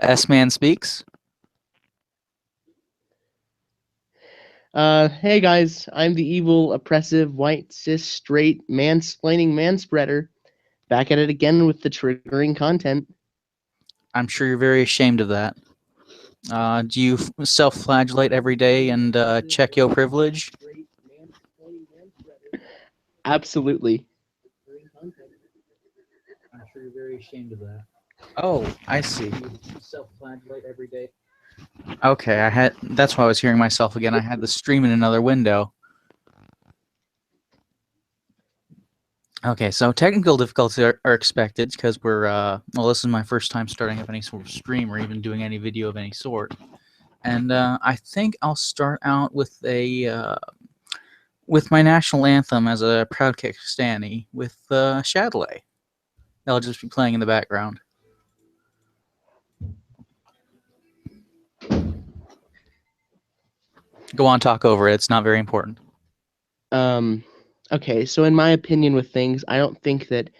S-Man speaks. Hey guys, I'm the evil, oppressive, white, cis, straight, mansplaining manspreader. Back at it again with the triggering content. I'm sure you're very ashamed of that. Do you self-flagellate every day and check your privilege? Absolutely. I'm sure you're very ashamed of that. Oh, I see. You self-flagellate every day. Okay, that's why I was hearing myself again. I had the stream in another window. Okay, so technical difficulties are expected because well, this is my first time starting up any sort of stream or even doing any video of any sort. And I think I'll start out with with my national anthem as a proud Kyrgyzstani with Chatelet. That'll just be playing in the background. Go on, talk over it. It's not very important. Okay, so in my opinion with things, I don't think that,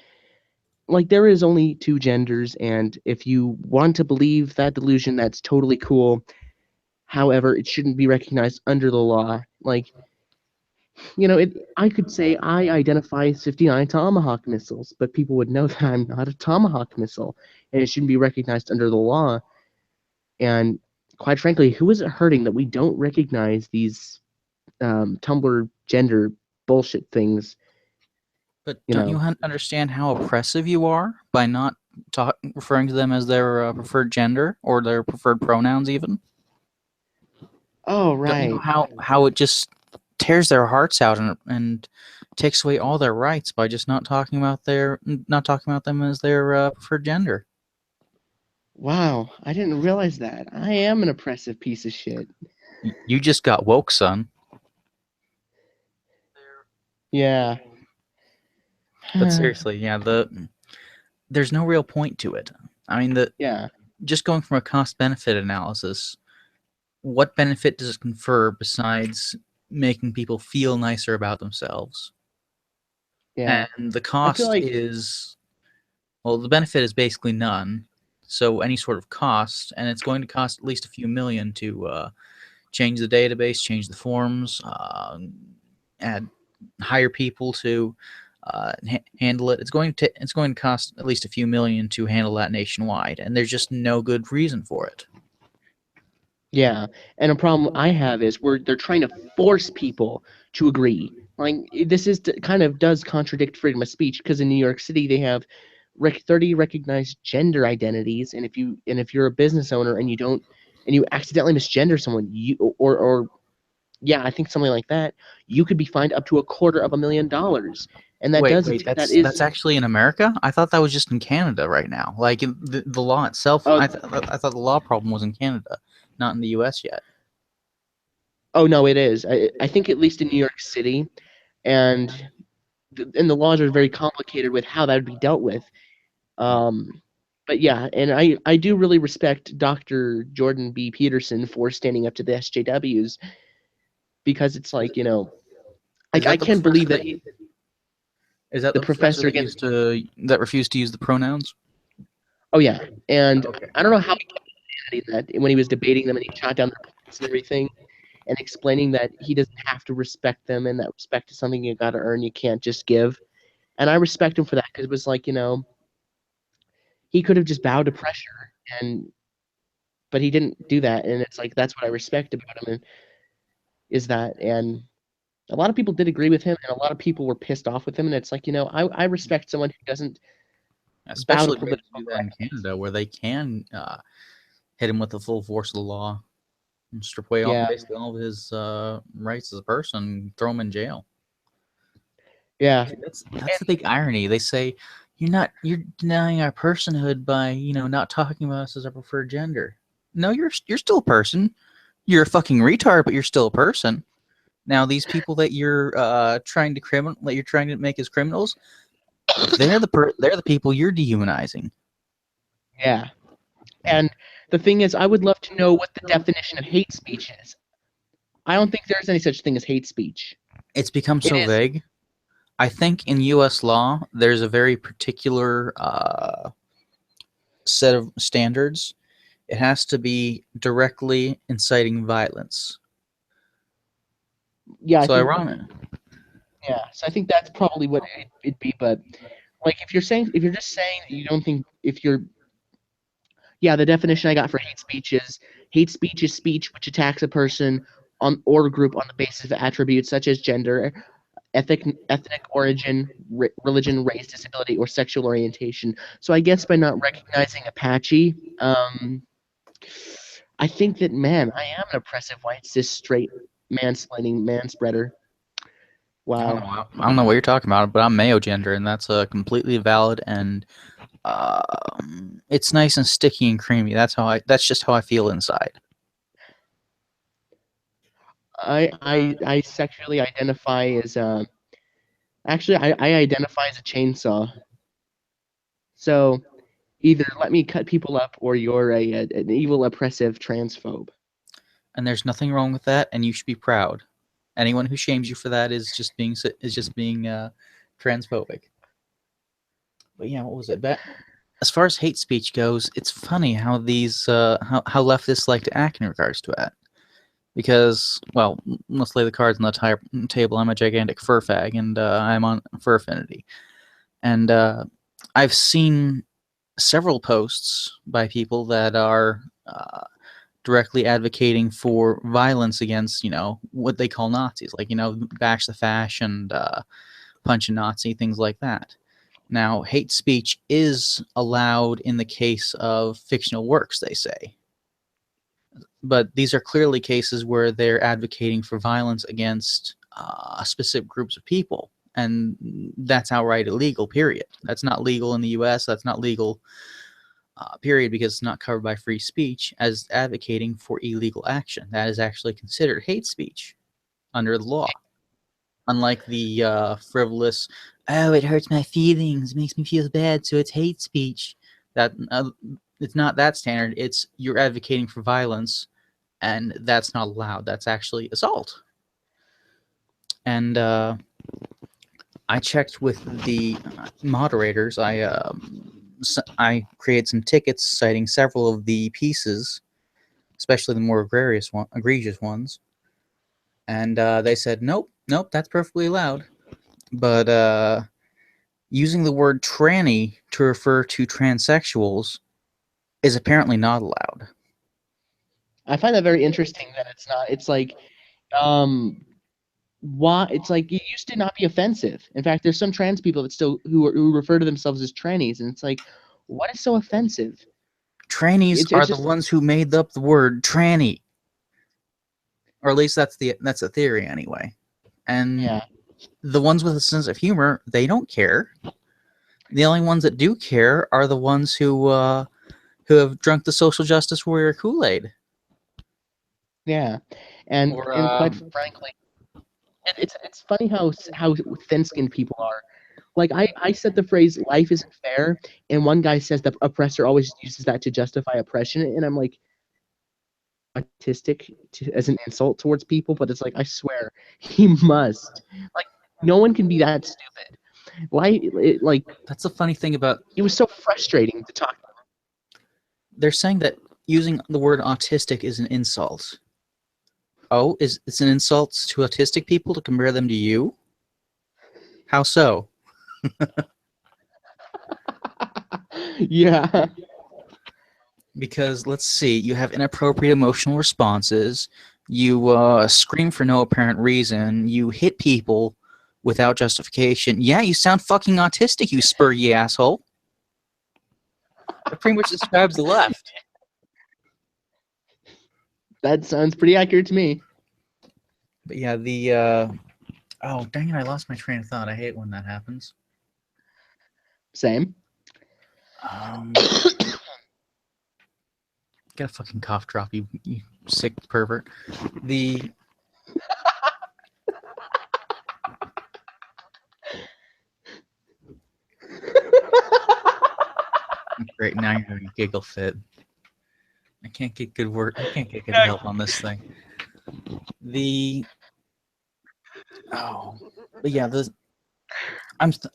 there is only two genders, and if you want to believe that delusion, that's totally cool. However, it shouldn't be recognized under the law. I could say I identify as 59 Tomahawk missiles, but people would know that I'm not a Tomahawk missile, and it shouldn't be recognized under the law. And quite frankly, who is it hurting that we don't recognize these Tumblr gender bullshit things? But don't you understand how oppressive you are by not referring to them as their preferred gender or their preferred pronouns even? Oh, Don't you know right. how it just tears their hearts out and takes away all their rights by just not talking about them as their preferred gender? Wow, I didn't realize that. I am an oppressive piece of shit. You just got woke, son. Yeah. But seriously, yeah, there's no real point to it. I mean, Yeah. just going from a cost-benefit analysis, what benefit does it confer besides making people feel nicer about themselves? Yeah. And the I feel cost like is, well, the benefit is basically none. So any sort of cost, and it's going to cost at least a few million to change the database, change the forms, add hire people to handle it. It's going to cost at least a few million to handle that nationwide, and there's just no good reason for it. yeah, and a problem I have is they're trying to force people to agree. This kind of does contradict freedom of speech because in New York City they have 30 recognized gender identities, and if you're a business owner and you accidentally misgender someone, or yeah, I think something like that, you could be fined up to $250,000, and Wait, that that's is actually in America? I thought that was just in Canada right now. Like the law itself, oh I thought the law problem was in Canada, not in the U.S. yet. oh no, it is. I think at least in New York City, and the laws are very complicated with how that would be dealt with. But yeah, and I do really respect Dr. Jordan B. Peterson for standing up to the SJWs because it's Is I that the can't professor believe that that is that the the professor professor that again. refused to use the pronouns? Oh yeah, and Okay. I don't know how he kept that when he was debating them and he shot down their points and everything, and explaining that he doesn't have to respect them and that respect is something you got to earn. You can't just give. And I respect him for that because it was he could have just bowed to pressure and but he didn't do that, and it's that's what I respect about him is that. And a lot of people did agree with him, and a lot of people were pissed off with him, and it's I respect someone who doesn't bow to Especially being able political to do that in correctness. Canada, where they can hit him with the full force of the law and strip away Yeah, basically all of his rights as a person, throw him in jail. yeah, See, that's the big irony. They say you're denying our personhood by not talking about us as our preferred gender. No, you're still a person. You're a fucking retard, but you're still a person. Now these people that you're trying to make as criminals, they're the people you're dehumanizing. yeah. And the thing is, I would love to know what the definition of hate speech is. I don't think there's any such thing as hate speech. It's become It so is. vague. I think in U.S. law there's a very particular set of standards It has to be directly inciting violence. Yeah, I So think ironic. so I think that's probably what it'd be. But like, if you're just saying that you don't think if you're the definition I got for hate speech is speech which attacks a person on or group on the basis of attributes such as gender, ethnic origin, religion, race, disability, or sexual orientation. So I guess by not recognizing Apache, I think that, man, I am an oppressive white cis straight mansplaining manspreader. Wow. I don't know what you're talking about, but I'm Mayo gender, and that's completely valid. And it's nice and sticky and creamy. That's just how I feel inside. I sexually identify as actually I identify as a chainsaw. So either let me cut people up or you're an evil oppressive transphobe. And there's nothing wrong with that, and you should be proud. Anyone who shames you for that is just being transphobic. But yeah, what was it? As far as hate speech goes, it's funny how these how leftists like to act in regards to that. Because, well, let's lay the cards on the table. I'm a gigantic fur fag, and I'm on Fur Affinity. And I've seen several posts by people that are directly advocating for violence against, what they call Nazis, like, bash the fash and punch a Nazi, things like that. Now, hate speech is allowed in the case of fictional works, they say. But these are clearly cases where they're advocating for violence against specific groups of people. And that's outright illegal, period. That's not legal in the US. That's not legal, period, because it's not covered by free speech as advocating for illegal action. That is actually considered hate speech under the law. Unlike the frivolous, oh, it hurts my feelings, makes me feel bad, so it's hate speech. That it's not that standard. It's you're advocating for violence, and that's not allowed. That's actually assault. And I checked with the moderators. I created some tickets citing several of the pieces, especially the more egregious ones. And they said, nope, that's perfectly allowed. But using the word tranny to refer to transsexuals is apparently not allowed. I find that very interesting that it's not. It's like, why? It's like it used to not be offensive. In fact, there's some trans people that still who refer to themselves as trannies, and it's like, what is so offensive? Trannies are It's the just ones who made up the word tranny, or at least that's the theory anyway. And the ones with a sense of humor, they don't care. The only ones that do care are the ones who have drunk the social justice warrior Kool-Aid. Yeah, and Or quite frankly, it's funny how thin-skinned people are. Like I said the phrase "life isn't fair," and one guy says the oppressor always uses that to justify oppression, and I'm like, autistic as an insult towards people, but it's like I swear he must. Like no one can be that stupid. Like that's the funny thing about it was so frustrating to talk. they're saying that using the word autistic is an insult. Oh, it's an insult to autistic people to compare them to you? How so? Yeah. Because let's see, you have inappropriate emotional responses. You scream for no apparent reason. You hit people without justification. Yeah, you sound fucking autistic, you spurgy asshole. That pretty much describes the left. That sounds pretty accurate to me. But yeah, the oh dang it, I lost my train of thought. I hate when that happens. Same. Get a fucking cough drop, you sick pervert. The great, now you're having a giggle fit. I can't get good work. I can't get good help on this thing. But yeah,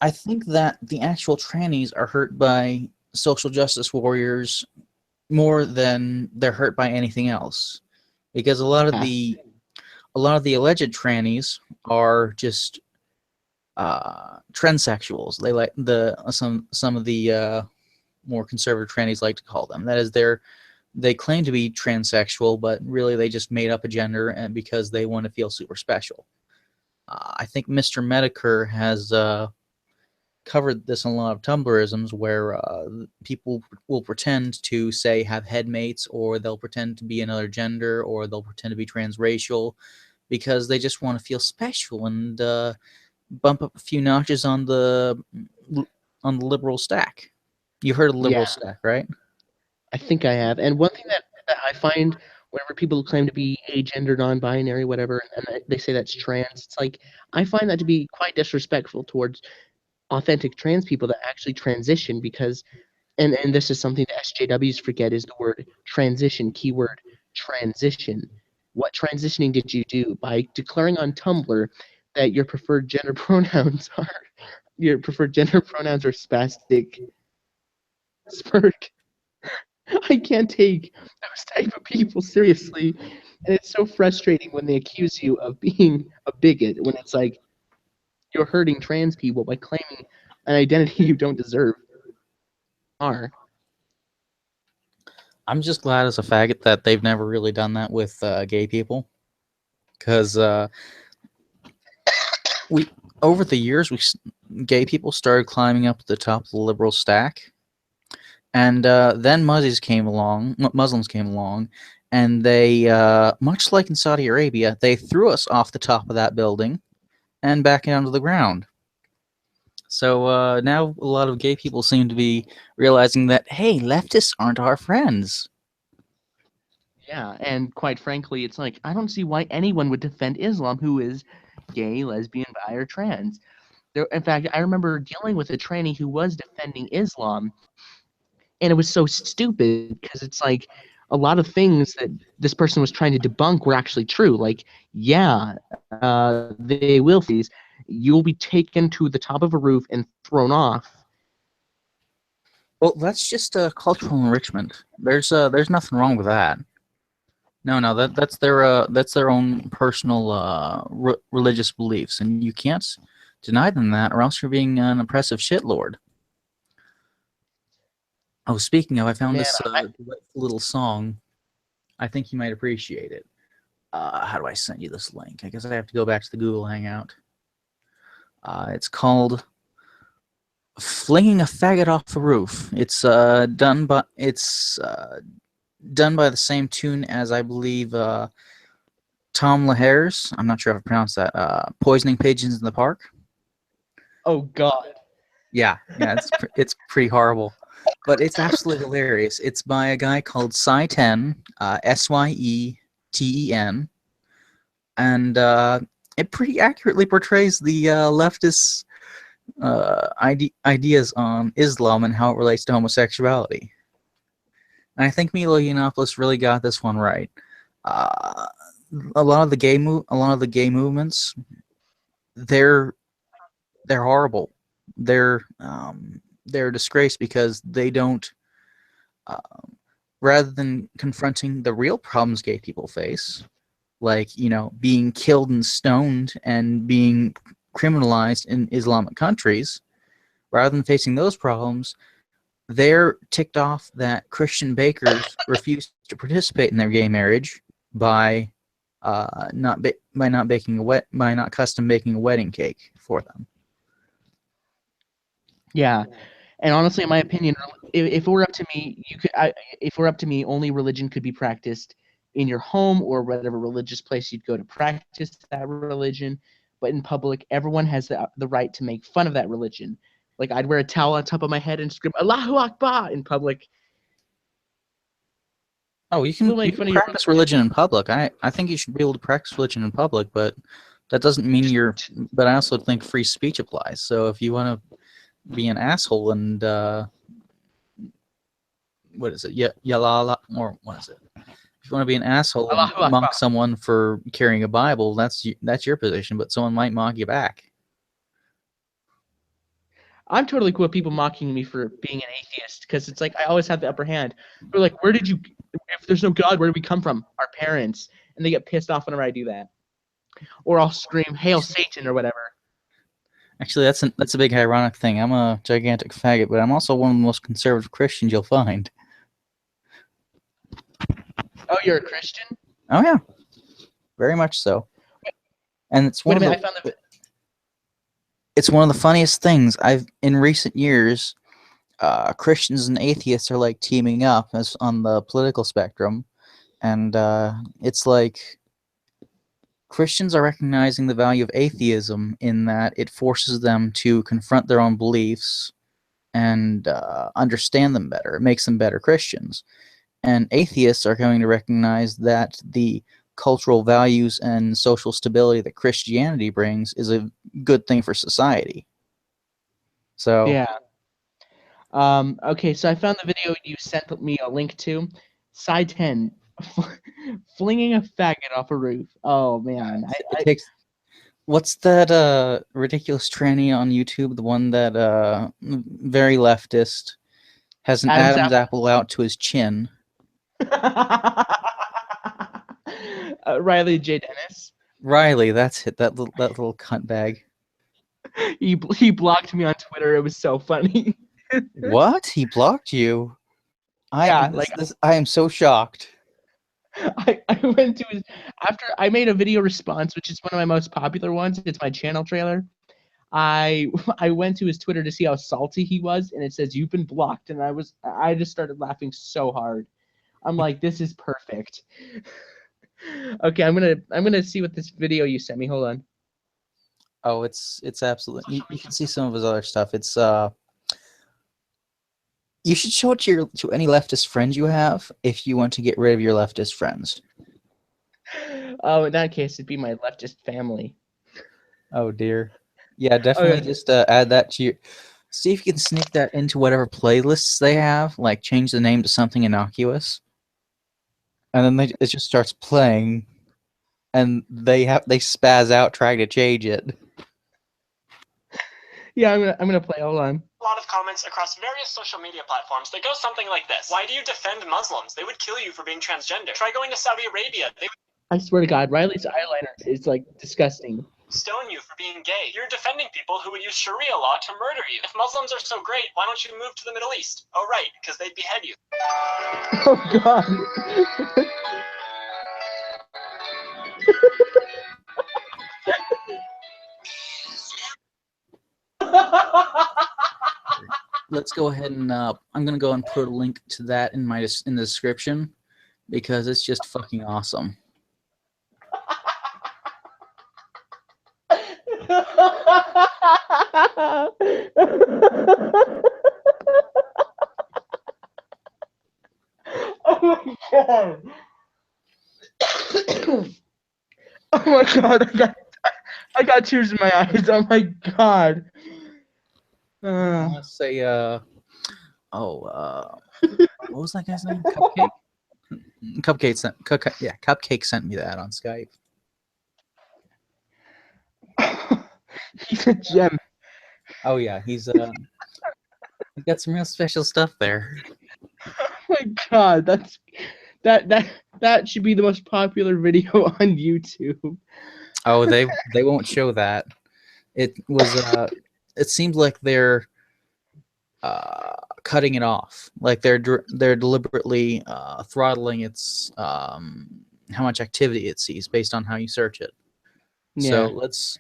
I think that the actual trannies are hurt by social justice warriors more than they're hurt by anything else, because Yeah. a lot of the alleged trannies are just transsexuals. They like some of the more conservative trannies like to call them. That is, they claim to be transsexual, but really they just made up a gender and because they want to feel super special. I think Mr. Medicare has covered this in a lot of Tumblrisms where people will pretend to say have headmates, or they'll pretend to be another gender, or they'll pretend to be transracial because they just want to feel special and bump up a few notches on the liberal stack. You heard of the liberal Yeah, stack, right? I think I have. And one thing that I find whenever people claim to be agender, non-binary, whatever, and they say that's trans, it's like I find that to be quite disrespectful towards authentic trans people that actually transition because and this is something that SJWs forget is the word transition, keyword transition. What transitioning did you do by declaring on Tumblr that your preferred gender pronouns are spastic spurk? I can't take those type of people seriously. And it's so frustrating when they accuse you of being a bigot when it's like you're hurting trans people by claiming an identity you don't deserve. Are. I'm just glad as a faggot that they've never really done that with gay people, because we over the years gay people started climbing up to the top of the liberal stack, and then Muslims came along, and they much like in Saudi Arabia, they threw us off the top of that building and back down to the ground. So now a lot of gay people seem to be realizing that, hey, leftists aren't our friends. Yeah, and quite frankly, it's like I don't see why anyone would defend Islam who is gay, lesbian, bi, or trans. In fact, I remember dealing with a tranny who was defending Islam, and it was so stupid because it's like a lot of things that this person was trying to debunk were actually true. Like, yeah, they will face. You'll be taken to the top of a roof and thrown off. Well, that's just cultural enrichment. There's nothing wrong with that. No, no, that's their own personal religious beliefs, and you can't deny them that, or else you're being an oppressive shitlord. Oh, speaking of, I found Man, this little song. I think you might appreciate it. How do I send you this link? I guess I have to go back to the Google Hangout. It's called "Flinging a Faggot Off a Roof." It's done by the same tune as, I believe, Tom Lahare's. I'm not sure if I pronounced that. "Poisoning Pigeons in the Park." oh god. Yeah, yeah, it's pretty horrible, but it's absolutely hilarious. It's by a guy called Syeten, Syeten, and it pretty accurately portrays the leftist ideas on Islam and how it relates to homosexuality. And I think Milo Yiannopoulos really got this one right. Uh, a lot of the gay movements, they're they're horrible. They're a disgrace because they don't, rather than confronting the real problems gay people face, like, being killed and stoned and being criminalized in Islamic countries, rather than facing those problems, they're ticked off that Christian bakers refuse to participate in their gay marriage by by not custom baking a wedding cake for them. Yeah, and honestly, in my opinion, if it were up to me, if it were up to me, only religion could be practiced in your home or whatever religious place you'd go to practice that religion. But in public, everyone has the right to make fun of that religion. Like I'd wear a towel on top of my head and scream Allahu Akbar in public. Oh, People you make can fun of your practice religion. religion in public. I think you should be able to practice religion in public, but that doesn't mean you're. But I also think free speech applies. So if you want to be an asshole and what is it? Yeah, yalala, or what is it? If you want to be an asshole and Allahu mock Akbar. someone for carrying a Bible, that's your position. But someone might mock you back. I'm totally cool with people mocking me for being an atheist because it's like I always have the upper hand. They're like, "Where did you? If there's no God, where did we come from? Our parents." And they get pissed off whenever I do that, or I'll scream, "Hail Satan" or whatever. Actually, that's a big ironic thing. I'm a gigantic faggot, but I'm also one of the most conservative Christians you'll find. Oh, you're a Christian? Oh yeah, very much so. And it's Wait one a of minute, I the found the. it's one of the funniest things I've in recent years. Christians and atheists are like teaming up as on the political spectrum, and it's like Christians are recognizing the value of atheism in that it forces them to confront their own beliefs and understand them better. It makes them better Christians. And atheists are going to recognize that the cultural values and social stability that Christianity brings is a good thing for society. So, Yeah. Okay, so I found the video you sent me a link to. Side 10, flinging a faggot off a roof. Oh man, it takes. What's that ridiculous tranny on YouTube? The one that very leftist has an Adam's Adam's apple out to his chin. Riley J. Dennis. Riley, that's it. That little cunt bag. He blocked me on Twitter. It was so funny. What? He blocked you? Yeah, like I am so shocked. I went to his after I made a video response, which is one of my most popular ones. It's my channel trailer. I I went to his Twitter to see how salty he was, and it says you've been blocked, and I just started laughing so hard. I'm like, this is perfect. Okay, I'm gonna see what this video you sent me. Hold on. Oh, it's absolutely. You can see some of his other stuff. It's you should show it to any leftist friends you have if you want to get rid of your leftist friends. Oh, in that case, it'd be my leftist family. Oh dear. Yeah, definitely just add that to your. See if you can sneak that into whatever playlists they have. Like change the name to something innocuous, and then it just starts playing, and they spaz out trying to change it. Yeah, I'm gonna play. Hold on. A lot of comments across various social media platforms that go something like this. Why do you defend Muslims? They would kill you for being transgender. Try going to Saudi Arabia. They would I swear to God, Riley's eyeliner is like disgusting. stone you for being gay. You're defending people who would use Sharia law to murder you. If Muslims are so great, why don't you move to the Middle East? Oh, right, because they'd behead you. Oh God. Let's go ahead and I'm gonna go and put a link to that in the description because it's just fucking awesome. Oh my God. Oh my God, I got tears in my eyes. Oh my God. I want to say what was that guy's name? Cupcake. Cupcake sent me that on Skype. He's a gem. Oh yeah, he's got some real special stuff there. Oh my God, that should be the most popular video on YouTube. Oh, they won't show that. It was it seems like they're cutting it off. Like they're deliberately throttling its how much activity it sees based on how you search it. Yeah. So let's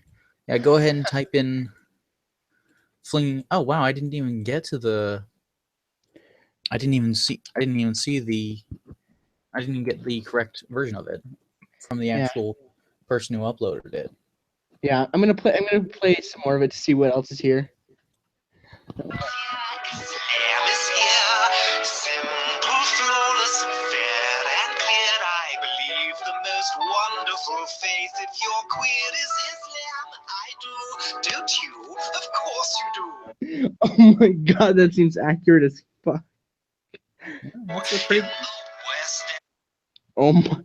go ahead and type in fling. Oh wow, I didn't even get to the. I didn't even see the. I didn't even get the correct version of it from the actual person who uploaded it. Yeah, I'm gonna play some more of it to see what else is here. Slam is here, simple, flawless, fair and clear. I believe the most wonderful faith. If you're queer is Islam, I do. Don't you? Of course you do. Oh my God, that seems accurate as fuck. Yeah, that's a pretty. Oh my.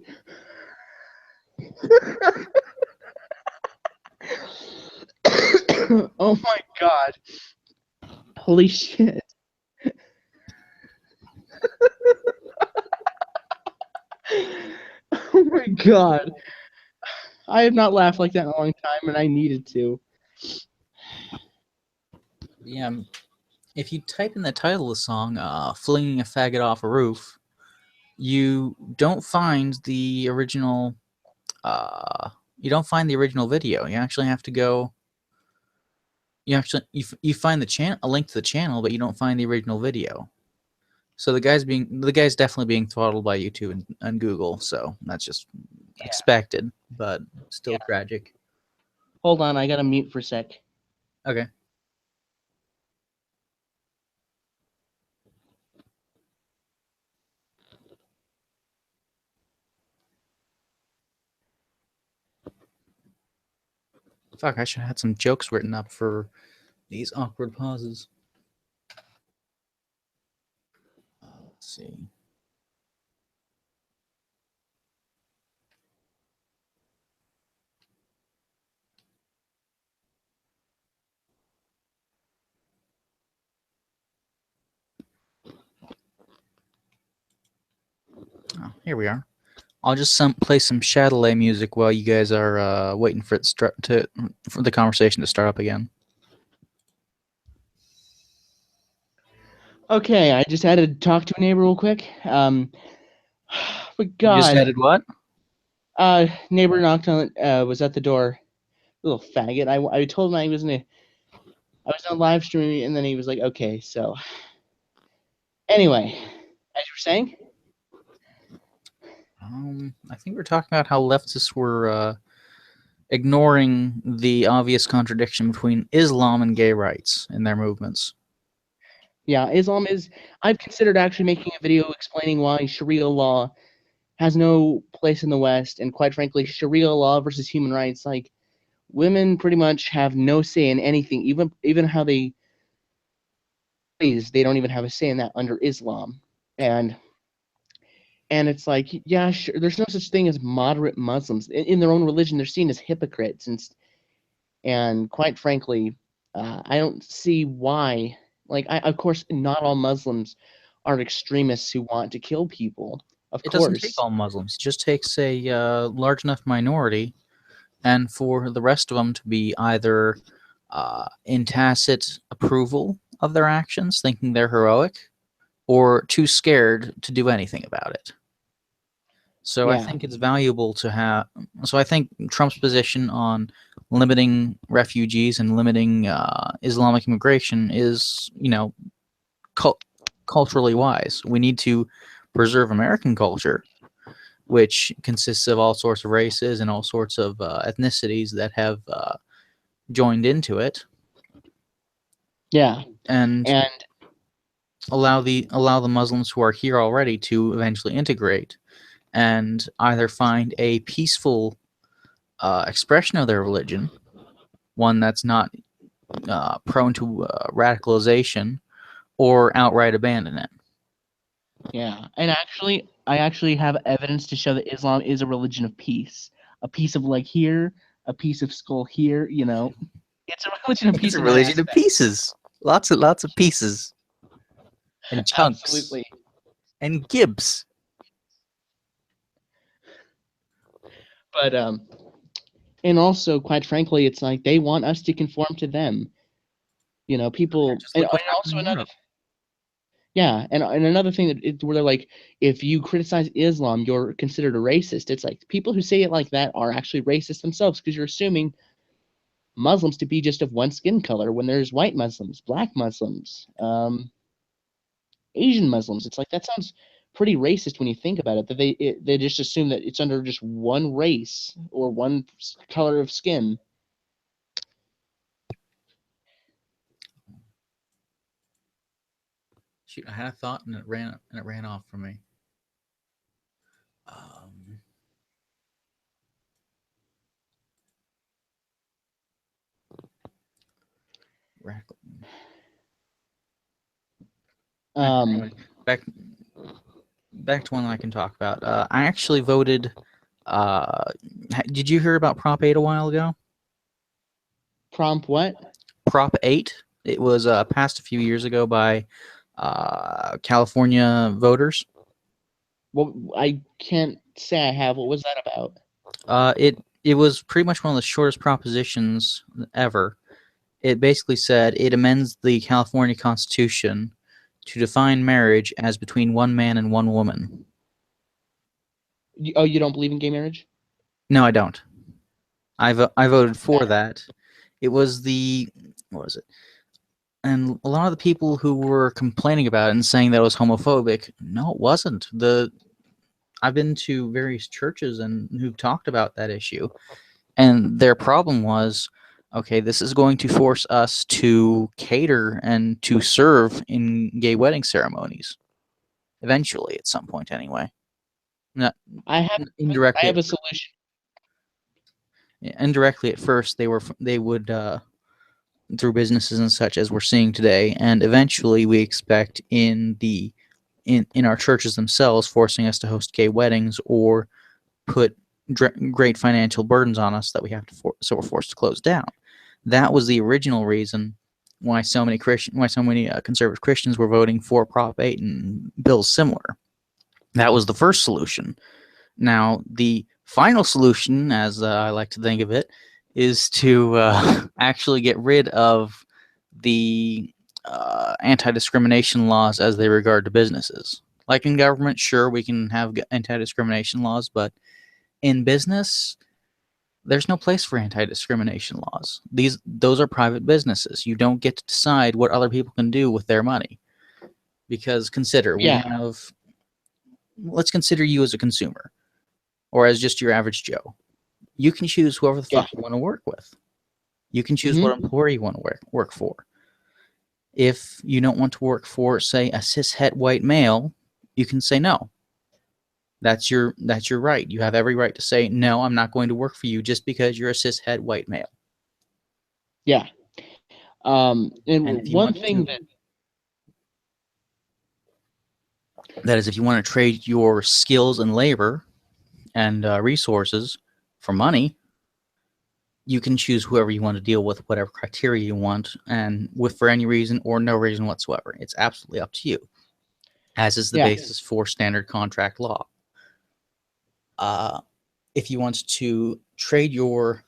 Oh my God. Holy shit. Oh my god. I have not laughed like that in a long time, and I needed to. Yeah, if you type in the title of the song, "Flinging a Faggot Off a Roof," you don't find the original. You don't find the original video. You actually have to go. You find a link to the channel, but you don't find the original video. So the guy's definitely being throttled by YouTube and Google. So that's just expected, but still tragic. Hold on, I gotta mute for a sec. Okay. Fuck, I should have had some jokes written up for these awkward pauses. Let's see. Oh, here we are. I'll just play some Chatelet music while you guys are waiting for for the conversation to start up again. Okay, I just had to talk to a neighbor real quick. But You just God, added what? neighbor knocked on, was at the door. Little faggot. I told him I was on live streaming, and then he was like, okay, so. Anyway, as you were saying? I think we're talking about how leftists were ignoring the obvious contradiction between Islam and gay rights in their movements. Yeah, Islam is. I've considered actually making a video explaining why Sharia law has no place in the West, and quite frankly, Sharia law versus human rights. Like, women pretty much have no say in anything, even how they don't even have a say in that under Islam, and it's like, yeah, sure, there's no such thing as moderate Muslims in their own religion. They're seen as hypocrites, and quite frankly, I don't see why. Like, of course, not all Muslims are extremists who want to kill people. Of It course, doesn't take all Muslims. It just takes a large enough minority, and for the rest of them to be either in tacit approval of their actions, thinking they're heroic, or too scared to do anything about it. So I Yeah. think it's valuable to have. So I think Trump's position on limiting refugees and limiting Islamic immigration is, culturally wise. We need to preserve American culture, which consists of all sorts of races and all sorts of ethnicities that have joined into it. Yeah, and allow the Muslims who are here already to eventually integrate and either find a peaceful expression of their religion, one that's not prone to radicalization, or outright abandon it. yeah, and I actually have evidence to show that Islam is a religion of peace. A piece of leg here, a piece of skull here. It's a religion of peace. It's a religion of pieces. Lots of pieces and chunks. Absolutely. And gibs. But and also, quite frankly, it's like they want us to conform to them. People, and also another. Yeah, and another thing where they're like, if you criticize Islam, you're considered a racist. It's like people who say it like that are actually racist themselves, because you're assuming Muslims to be just of one skin color when there's white Muslims, black Muslims, Asian Muslims. It's like, that sounds pretty racist when you think about it. That they just assume that it's under just one race or one color of skin. Shoot, I had a thought and it ran off from me. Anyway, back to one that I can talk about. I actually voted. Did you hear about Prop 8 a while ago? Prompt what? Prop 8, It was passed a few years ago by California voters. Well, I can't say I have. What was that about? It was pretty much one of the shortest propositions ever. It basically said it amends the California Constitution to define marriage as between one man and one woman. Oh, you don't believe in gay marriage? No, I don't. I voted for that. It was what was it? And a lot of the people who were complaining about it and saying that it was homophobic, no, it wasn't. I've been to various churches and who've talked about that issue, and their problem was, okay, this is going to force us to cater and to serve in gay wedding ceremonies, eventually, at some point, anyway. Not I have indirectly. a solution. Indirectly, at first, they would through businesses and such as we're seeing today, and eventually, we expect in our churches themselves forcing us to host gay weddings or put great financial burdens on us that we have to so we're forced to close down. That was the original reason why so many conservative Christians were voting for Prop 8 and bills similar. That was the first solution. Now, the final solution, as I like to think of it, is to actually get rid of the anti-discrimination laws as they regard to businesses. Like in government, sure, we can have anti-discrimination laws, but in business, there's no place for anti-discrimination laws. Those are private businesses. You don't get to decide what other people can do with their money. Because consider, let's consider you as a consumer, or as just your average Joe. You can choose whoever the fuck you want to work with. You can choose what employer you want to work for. If you don't want to work for, say, a cishet white male, you can say no. That's your right. You have every right to say, no, I'm not going to work for you just because you're a cishet white male. Yeah. And one thing that is, if you want to trade your skills and labor and resources for money, you can choose whoever you want to deal with, whatever criteria you want, and for any reason or no reason whatsoever. It's absolutely up to you, as is the basis for standard contract law. If you want to trade your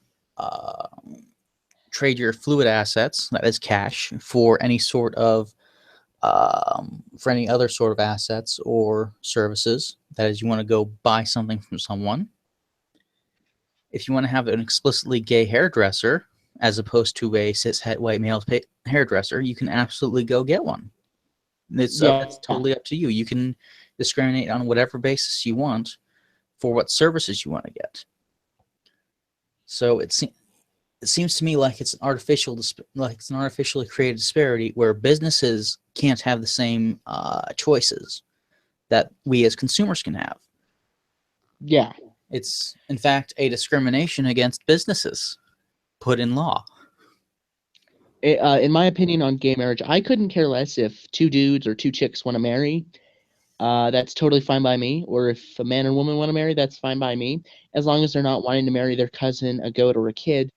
fluid assets, that is cash, for any sort of for any other sort of assets or services, that is, you want to go buy something from someone. If you want to have an explicitly gay hairdresser, as opposed to a cishet white male hairdresser, you can absolutely go get one. It's totally up to you. You can discriminate on whatever basis you want for what services you want to get. So it seems to me like it's an artificially created disparity where businesses can't have the same choices that we as consumers can have. Yeah. It's, in fact, a discrimination against businesses put in law. In my opinion on gay marriage, I couldn't care less if two dudes or two chicks want to marry. That's totally fine by me. Or if a man and woman want to marry, that's fine by me. As long as they're not wanting to marry their cousin, a goat, or a kid.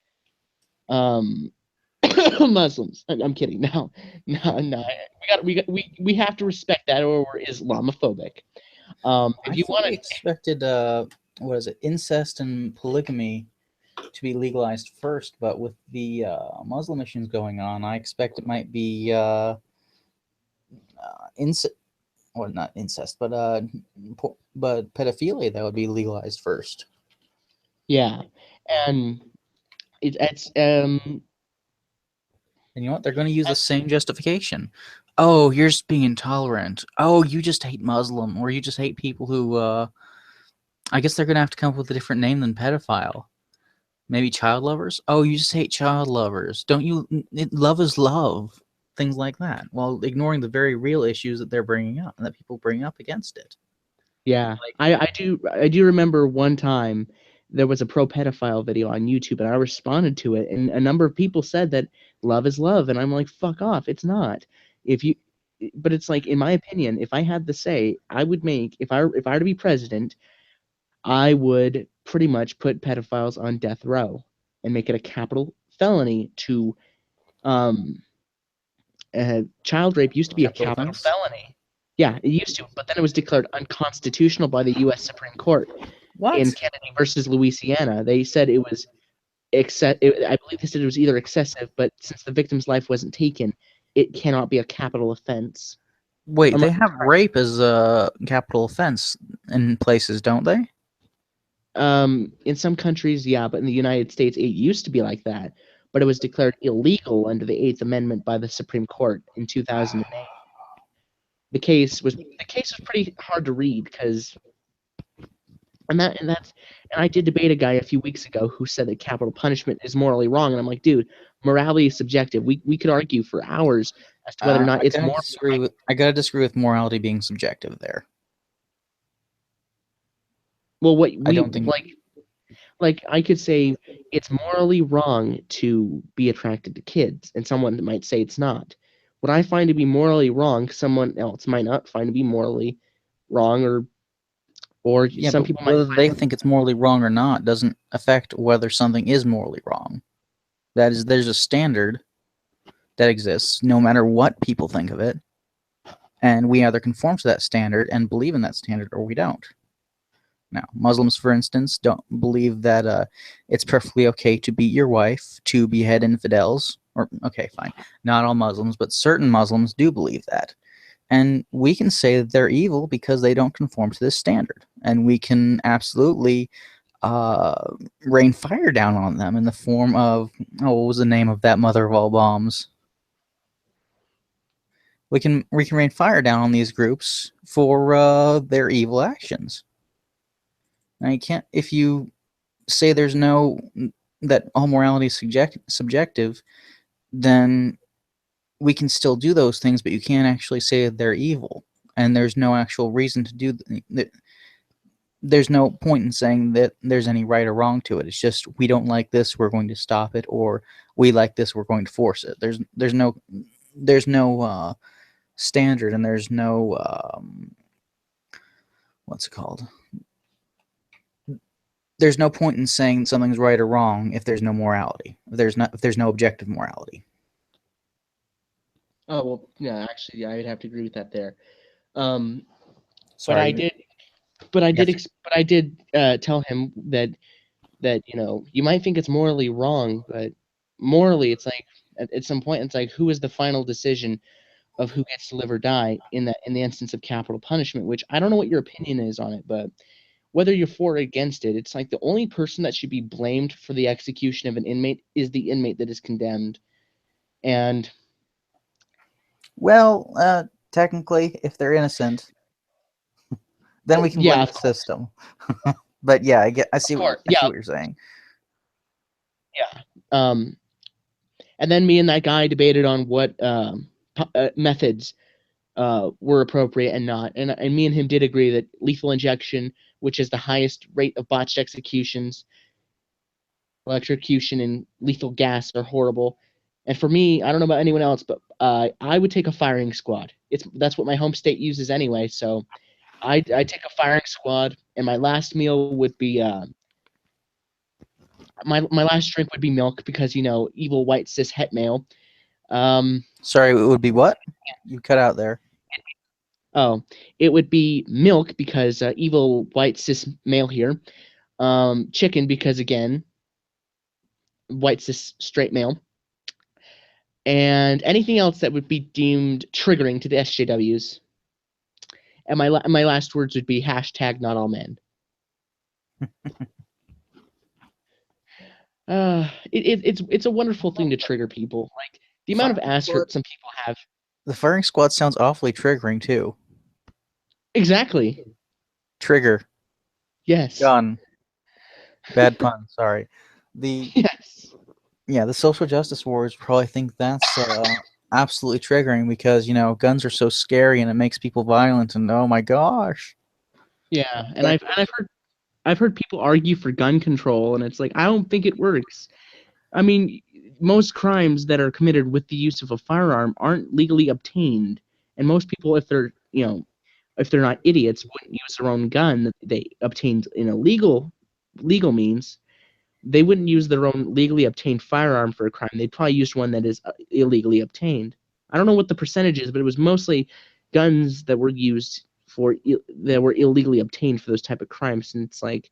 Muslims. I'm kidding. No. We have to respect that, or we're Islamophobic. If you want to, expected incest and polygamy to be legalized first, but with the Muslim issues going on, I expect it might be incest, or not incest, but pedophilia that would be legalized first. Yeah, and it's And you know what? They're going to use the same justification. Oh, you're just being intolerant. Oh, you just hate Muslim, or you just hate people who. I guess they're going to have to come up with a different name than pedophile. Maybe child lovers? Oh, you just hate child lovers. Don't you? Love is love. Things like that. While ignoring the very real issues that they're bringing up and that people bring up against it. Yeah, I do remember one time there was a pro-pedophile video on YouTube, and I responded to it, and a number of people said that love is love, and I'm like, fuck off, it's not. But it's like, in my opinion, if I had the say, I would make, if I were to be president, I would pretty much put pedophiles on death row and make it a capital felony to child rape used to be a Capital capital offense? felony. Yeah, it used to, but then it was declared unconstitutional by the U.S. Supreme Court What? in Kennedy versus Louisiana. They said it was I believe they said it was either excessive, but since the victim's life wasn't taken, it cannot be a capital offense. Wait, they Unless- have rape as a capital offense in places, don't they? In some countries, yeah, but in the United States, it used to be like that, but it was declared illegal under the Eighth Amendment by the Supreme Court in 2008. The case was pretty hard to read because, and I did debate a guy a few weeks ago who said that capital punishment is morally wrong, and I'm like, dude, morality is subjective. We could argue for hours as to whether or not it's more. I gotta disagree with morality being subjective there. Well, what I we don't think. like I could say it's morally wrong to be attracted to kids, and someone might say it's not. What I find to be morally wrong, someone else might not find to be morally wrong, or Yeah, some but people might whether find they think it's morally wrong or not doesn't affect whether something is morally wrong. There's a standard that exists, no matter what people think of it, and we either conform to that standard and believe in that standard, or we don't. Now, Muslims, for instance, don't believe that it's perfectly okay to beat your wife, to behead infidels, or, okay, fine, not all Muslims, but certain Muslims do believe that. And we can say that they're evil because they don't conform to this standard. And we can absolutely rain fire down on them in the form of, what was the name of that mother of all bombs? We can rain fire down on these groups for their evil actions. Now, you can't, if you say that all morality is subjective, then we can still do those things, but you can't actually say that they're evil. And there's no actual reason to do there's no point in saying that there's any right or wrong to it. It's just, we don't like this, we're going to stop it, or we like this, we're going to force it. There's no standard, and there's no what's it called? There's no point in saying something's right or wrong if there's no morality. If there's no objective morality. Oh well, yeah, actually, I would have to agree with that there. Sorry. But I did tell him that you might think it's morally wrong, but morally, it's like at some point, it's like, who is the final decision of who gets to live or die in the instance of capital punishment? Which I don't know what your opinion is on it, but whether you're for or against it, it's like the only person that should be blamed for the execution of an inmate is the inmate that is condemned. And well, technically, if they're innocent, then we can blame the system. But yeah, I see what you're saying. Yeah. And then me and that guy debated on what methods were appropriate and not. And me and him did agree that lethal injection, which is the highest rate of botched executions, electrocution, and lethal gas are horrible. And for me, I don't know about anyone else, but I would take a firing squad. That's what my home state uses anyway. So I take a firing squad, and my last meal would be my last drink would be milk because evil white cis het male. Sorry, it would be what? You cut out there. Oh, it would be milk because evil white cis male here. Chicken because, again, white cis straight male. And anything else that would be deemed triggering to the SJWs. And my last words would be hashtag not all men. It's a wonderful thing to trigger people. Like the amount of ass hurt some people have. The firing squad sounds awfully triggering too. Exactly. Trigger. Yes. Gun. Bad pun. Sorry. Yes. Yeah, the social justice warriors probably think that's absolutely triggering because guns are so scary and it makes people violent, and oh my gosh. Yeah, and I've heard people argue for gun control, and it's like, I don't think it works. I mean, most crimes that are committed with the use of a firearm aren't legally obtained, and most people, if they're not idiots, wouldn't use their own gun that they obtained in a legal means. They wouldn't use their own legally obtained firearm for a crime. They'd probably use one that is illegally obtained. I don't know what the percentage is, but it was mostly guns that were used that were illegally obtained for those type of crimes. And it's like,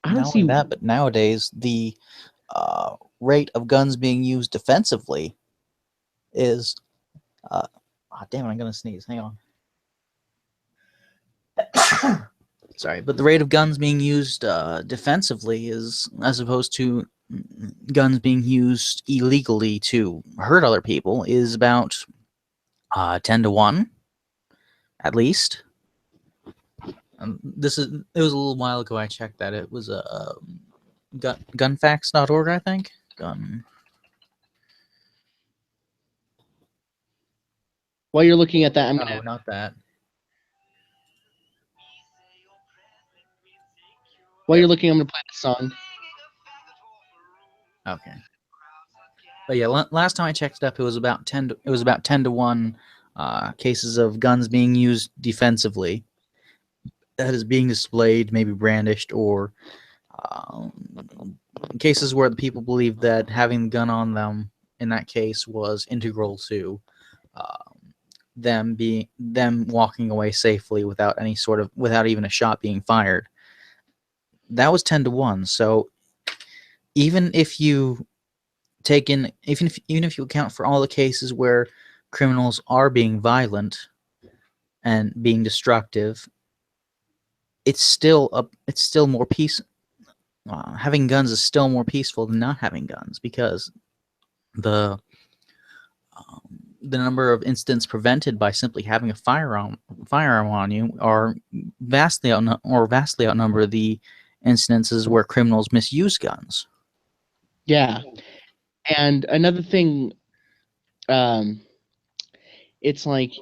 I don't Not see only that, but nowadays the rate of guns being used defensively is. Damn it! I'm gonna sneeze. Hang on. Sorry, but the rate of guns being used defensively is, as opposed to guns being used illegally to hurt other people, is about 10-1, at least. It was a little while ago I checked that. It was gunfacts.org, I think. While you're looking at that, I'm No, gonna. not that. While you're looking, I'm gonna play the song. Okay. But yeah, last time I checked it up, it was about 10-1 cases of guns being used defensively. That is being displayed, maybe brandished, or cases where the people believed that having the gun on them in that case was integral to them walking away safely without even a shot being fired. That was 10-1. So even if you even if you account for all the cases where criminals are being violent and being destructive, it's still more peace. Having guns is still more peaceful than not having guns, because the number of incidents prevented by simply having a firearm on you are vastly outnumber the incidences where criminals misuse guns. Yeah, and another thing, it's like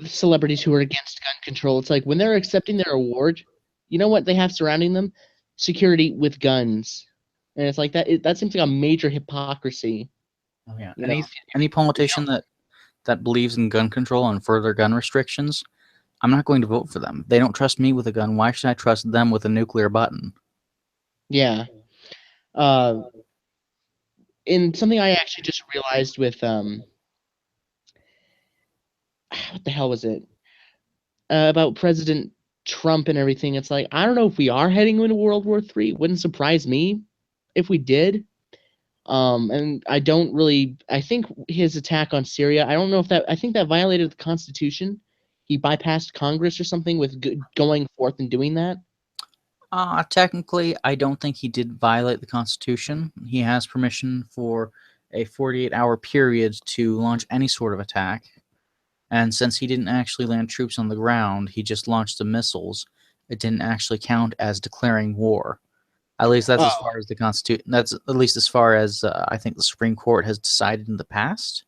celebrities who are against gun control. It's like when they're accepting their award, you know what they have surrounding them? Security with guns, and it's like that seems like a major hypocrisy. Oh yeah, You know, any politician that believes in gun control and further gun restrictions, I'm not going to vote for them. They don't trust me with a gun. Why should I trust them with a nuclear button? Yeah. And something I actually just realized with what the hell was it? About President Trump and everything. It's like, I don't know if we are heading into World War III. Wouldn't surprise me if we did. And I think his attack on Syria, I don't know if I think that violated the Constitution. He bypassed Congress or something with going forth and doing that. Technically, I don't think he did violate the Constitution. He has permission for a 48-hour period to launch any sort of attack. And since he didn't actually land troops on the ground, he just launched the missiles. It didn't actually count as declaring war. At least that's as far as the Constitution. That's at least as far as I think the Supreme Court has decided in the past.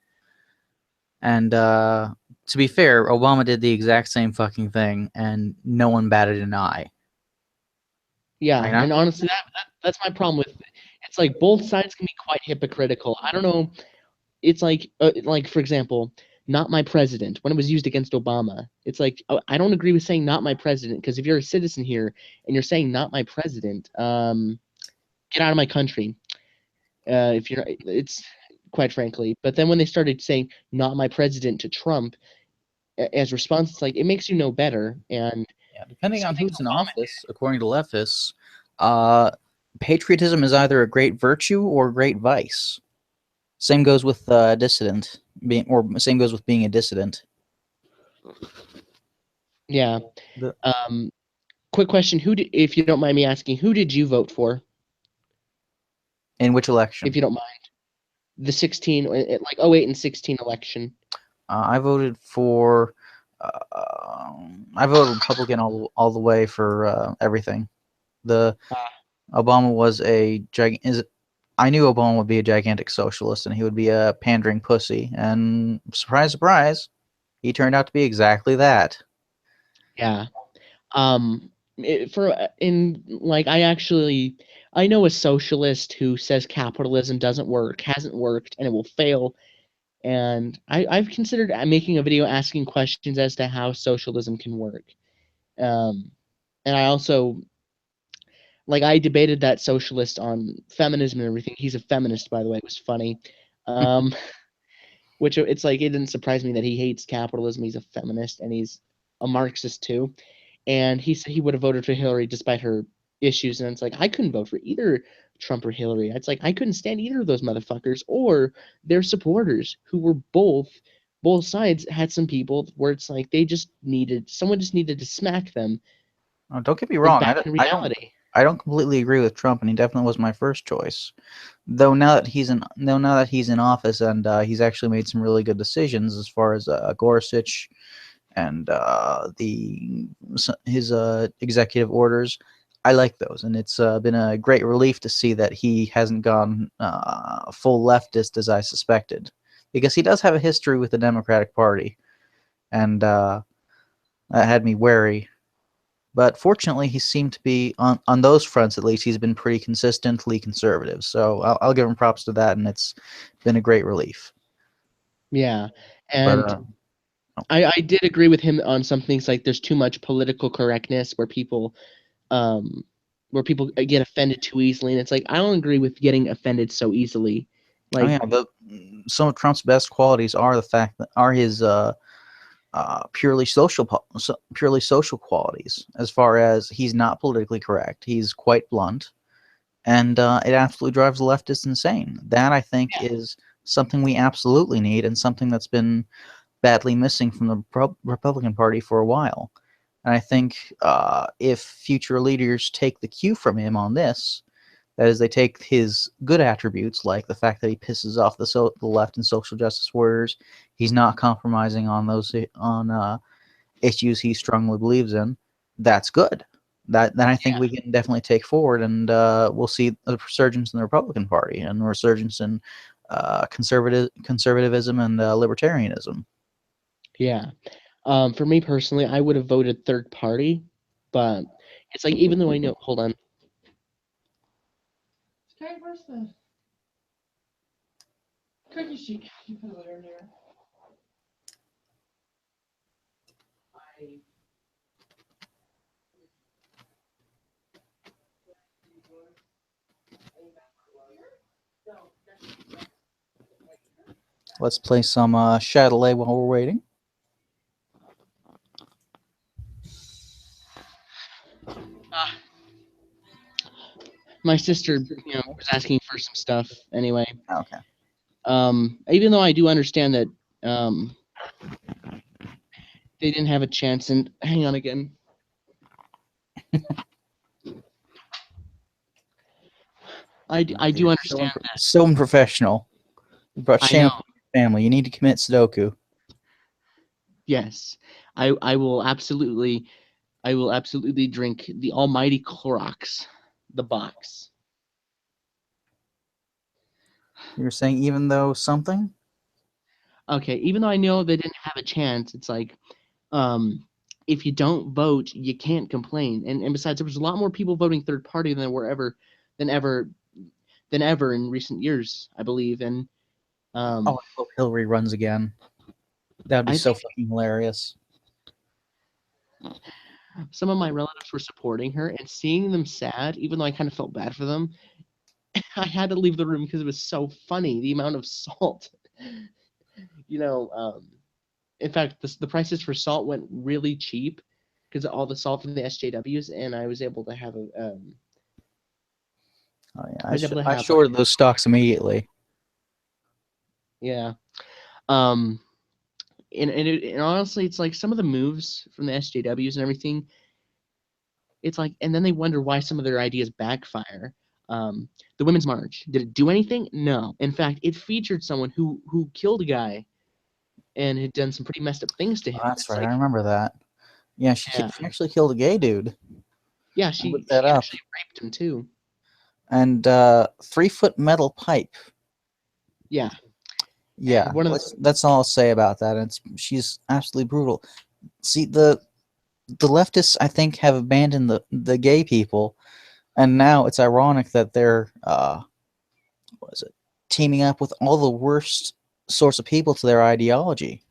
And to be fair, Obama did the exact same fucking thing, and no one batted an eye. Yeah, and honestly, that's my problem with it. It's like both sides can be quite hypocritical. I don't know. It's like for example, not my president, when it was used against Obama. It's like, I don't agree with saying not my president, because if you're a citizen here and you're saying not my president, get out of my country. If you're, it's quite frankly. But then when they started saying not my president to Trump as response, it's like, it makes you know better. And yeah, depending on who's in office, according to leftists, patriotism is either a great virtue or a great vice. Same goes with dissident same goes with being a dissident. Yeah. Quick question: if you don't mind me asking, who did you vote for? In which election? If you don't mind, the 08 and 16 election. I voted for. I voted Republican all the way for everything. Obama was I knew Obama would be a gigantic socialist and he would be a pandering pussy. And surprise, surprise, he turned out to be exactly that. Yeah. I know a socialist who says capitalism doesn't work, hasn't worked, and it will fail. And I've considered making a video asking questions as to how socialism can work. And I also, I debated that socialist on feminism and everything. He's a feminist, by the way. It was funny. which it's like it didn't surprise me that he hates capitalism. He's a feminist and he's a Marxist too. And he said he would have voted for Hillary despite her issues. And it's like I couldn't vote for either Trump or Hillary. It's like I couldn't stand either of those motherfuckers or their supporters who were both sides had some people where it's like someone just needed to smack them. Oh, don't get me Like wrong. back in reality. I don't completely agree with Trump, and he definitely was my first choice. Though now that he's in office and he's actually made some really good decisions as far as Gorsuch and his executive orders, I like those, and it's been a great relief to see that he hasn't gone full leftist as I suspected, because he does have a history with the Democratic Party, and that had me wary. But fortunately, he seemed to be, on those fronts at least, he's been pretty consistently conservative. So I'll give him props to that, and it's been a great relief. Yeah. And But I did agree with him on some things, like there's too much political correctness where people get offended too easily. And it's like I don't agree with getting offended so easily. Like some of Trump's best qualities are his purely social qualities. As far as he's not politically correct, he's quite blunt, and it absolutely drives the leftists insane. That I think is something we absolutely need, and something that's been badly missing from the Republican Party for a while. And I think if future leaders take the cue from him on this, that is, they take his good attributes, like the fact that he pisses off the left and social justice warriors, he's not compromising on those issues he strongly believes in. That's good. Then I think we can definitely take forward, and we'll see a resurgence in the Republican Party and a resurgence in conservatism and libertarianism. Yeah. For me personally, I would have voted third party, but it's like even though I know, hold on. Sky, where's the cookie sheet? You put it in there. Let's play some Chatelet while we're waiting. My sister, was asking for some stuff anyway. Okay. Even though I do understand that they didn't have a chance, and hang on again. I do understand that. So unprofessional. You brought I shame know. upon your family. You need to commit Sudoku. Yes, I will absolutely drink the almighty Clorox, the box. You were saying even though something? Okay, even though I know they didn't have a chance, it's like, if you don't vote, you can't complain. And besides, there was a lot more people voting third party than ever in recent years, I believe. And I hope Hillary runs again. That would be so fucking hilarious. Some of my relatives were supporting her, and seeing them sad, even though I kind of felt bad for them, I had to leave the room because it was so funny, the amount of salt. In fact, the prices for salt went really cheap because of all the salt from the SJWs, and I was able to have a. I shorted those stocks immediately. Yeah. And honestly, it's like some of the moves from the SJWs and everything. It's like, and then they wonder why some of their ideas backfire. The Women's March, did it do anything? No. In fact, it featured someone who killed a guy and had done some pretty messed up things to him. Oh, that's right. I remember that. Yeah, she actually killed a gay dude. Yeah, she that up. actually raped him too. And 3-foot metal pipe. Yeah. Yeah, that's all I'll say about that. She's absolutely brutal. See, the leftists, I think, have abandoned the gay people, and now it's ironic that they're teaming up with all the worst sorts of people to their ideology.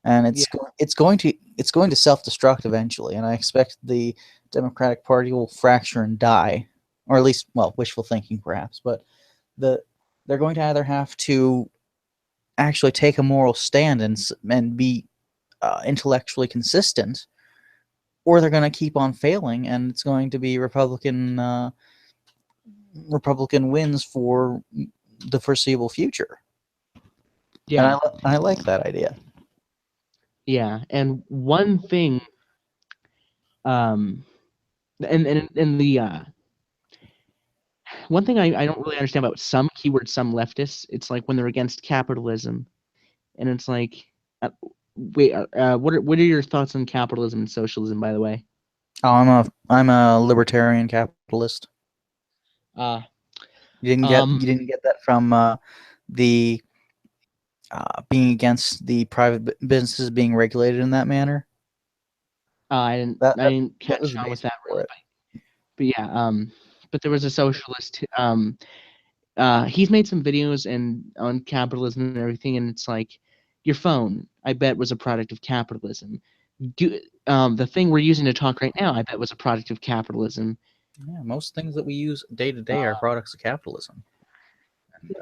And it's going to self-destruct eventually, and I expect the Democratic Party will fracture and die, or at least, well, wishful thinking perhaps, but they're going to either have to actually take a moral stand and be intellectually consistent, or they're going to keep on failing, and it's going to be Republican wins for the foreseeable future. Yeah, And I like that idea. yeah. And one thing, and the one thing I don't really understand about some leftists, it's like when they're against capitalism, and it's like, wait, what are your thoughts on capitalism and socialism, by the way? Oh, I'm a libertarian capitalist. Uh, You didn't get that from the being against the private businesses being regulated in that manner. I That didn't that was catch the on with basis that for really, it. but yeah, but there was a socialist. He's made some videos and on capitalism and everything, and it's like, your phone, I bet, was a product of capitalism. The thing we're using to talk right now, I bet, was a product of capitalism. Yeah, most things that we use day to day are products of capitalism.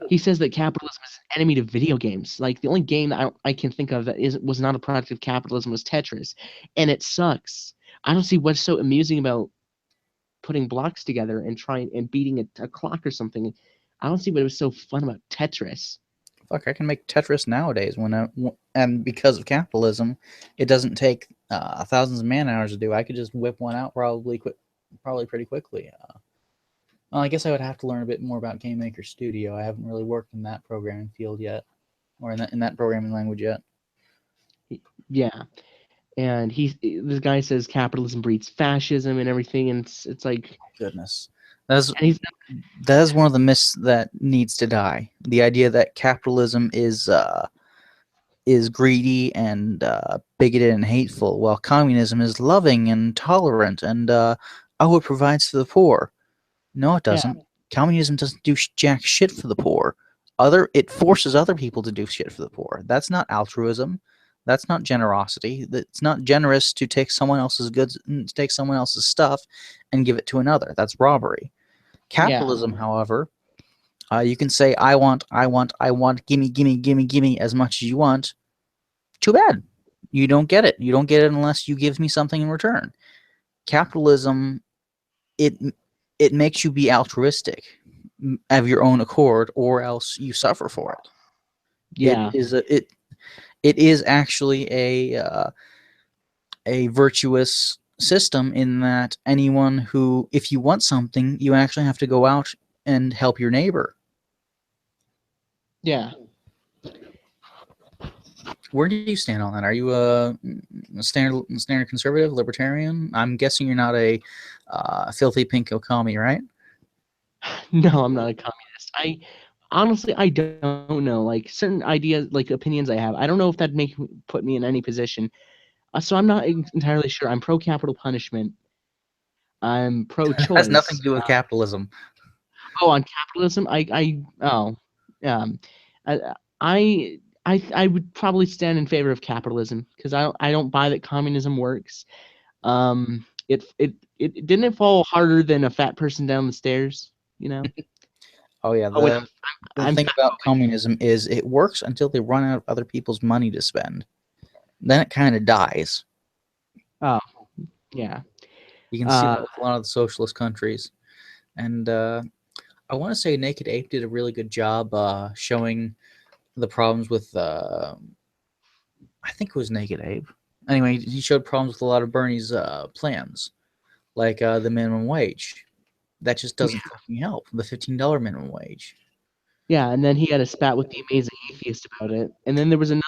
He says that capitalism is an enemy to video games. Like, the only game that I can think of that was not a product of capitalism was Tetris, and it sucks. I don't see what's so amusing about putting blocks together and trying and beating a clock or something. I don't see what was so fun about Tetris. Fuck, I can make Tetris nowadays and because of capitalism, it doesn't take thousands of man hours to do. I could just whip one out probably pretty quickly. Well, I guess I would have to learn a bit more about Game Maker Studio. I haven't really worked in that programming field yet, or in that programming language yet. Yeah, and this guy says capitalism breeds fascism and everything, and it's like, Goodness, that's and he's that is one of the myths that needs to die. The idea that capitalism is greedy and bigoted and hateful, while communism is loving and tolerant and it provides for the poor. No, it doesn't. Yeah. Communism doesn't do jack shit for the poor. It forces other people to do shit for the poor. That's not altruism. That's not generosity. It's not generous to take someone else's goods, to take someone else's stuff, and give it to another. That's robbery. Capitalism, however, you can say, I want, gimme, gimme, gimme, gimme as much as you want. Too bad. You don't get it. You don't get it unless you give me something in return. Capitalism, it makes you be altruistic of your own accord, or else you suffer for it. Yeah. It is actually a virtuous system in that anyone who, if you want something, you actually have to go out and help your neighbor. Yeah. Where do you stand on that? Are you a standard conservative, libertarian? I'm guessing you're not a filthy pinko commie, right? No, I'm not a communist. Honestly, I don't know. Like, certain ideas, like opinions I have, I don't know if that put me in any position. So I'm not entirely sure. I'm pro capital punishment. I'm pro choice. Has nothing to do with capitalism. On capitalism, I would probably stand in favor of capitalism because I don't buy that communism works. It didn't fall harder than a fat person down the stairs, you know. Oh yeah, the thing about communism is it works until they run out of other people's money to spend. Then it kind of dies. Oh, yeah. You can see that with a lot of the socialist countries. And I want to say Naked Ape did a really good job showing the problems with, I think it was Naked Ape. Anyway, he showed problems with a lot of Bernie's plans, like the minimum wage. That just doesn't fucking help. The $15 minimum wage. Yeah, and then he had a spat with the Amazing Atheist about it. And then there's an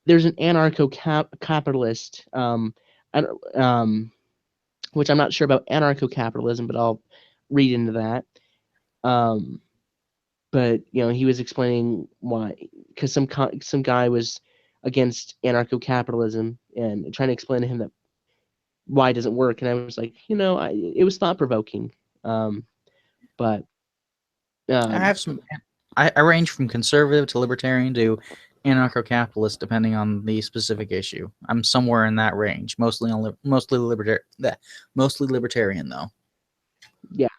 anarcho-capitalist, which I'm not sure about anarcho-capitalism, but I'll read into that. But he was explaining why, because some guy was against anarcho-capitalism and trying to explain to him that why it doesn't work, and I was like, it was thought-provoking. But I have some. I range from conservative to libertarian to anarcho-capitalist, depending on the specific issue. I'm somewhere in that range, mostly libertarian though. Yeah,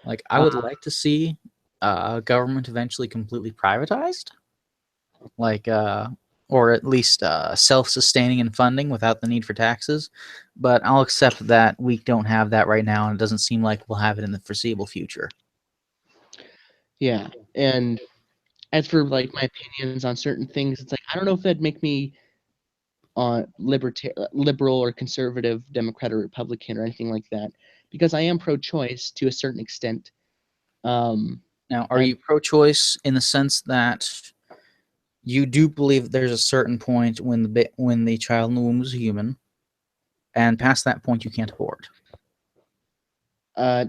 like I would like to see government eventually completely privatized. like or at least self-sustaining in funding without the need for taxes. But I'll accept that we don't have that right now, and it doesn't seem like we'll have it in the foreseeable future. Yeah, and as for like my opinions on certain things, it's like I don't know if that'd make me liberal or conservative, Democrat or Republican or anything like that, because I am pro-choice to a certain extent. Now, are I'm- you pro-choice in the sense that you do believe there's a certain point when the child in the womb is human, and past that point you can't abort?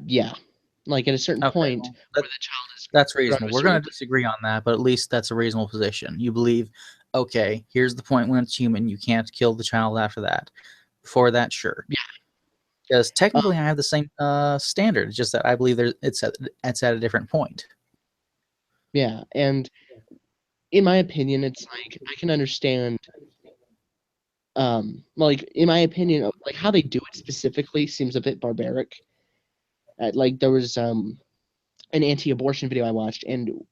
Yeah, like at a certain Okay, point well, where the child is that's grown reasonable. to a We're certain going to disagree on that, but at least that's a reasonable position. You believe, okay, here's the point when it's human. You can't kill the child after that. Before that, sure. Yeah. Because technically, I have the same standard. It's just that I believe it's at a different point. Yeah, and in my opinion, it's like I can understand. Like in my opinion, like how they do it specifically seems a bit barbaric. Like there was an anti-abortion video I watched, and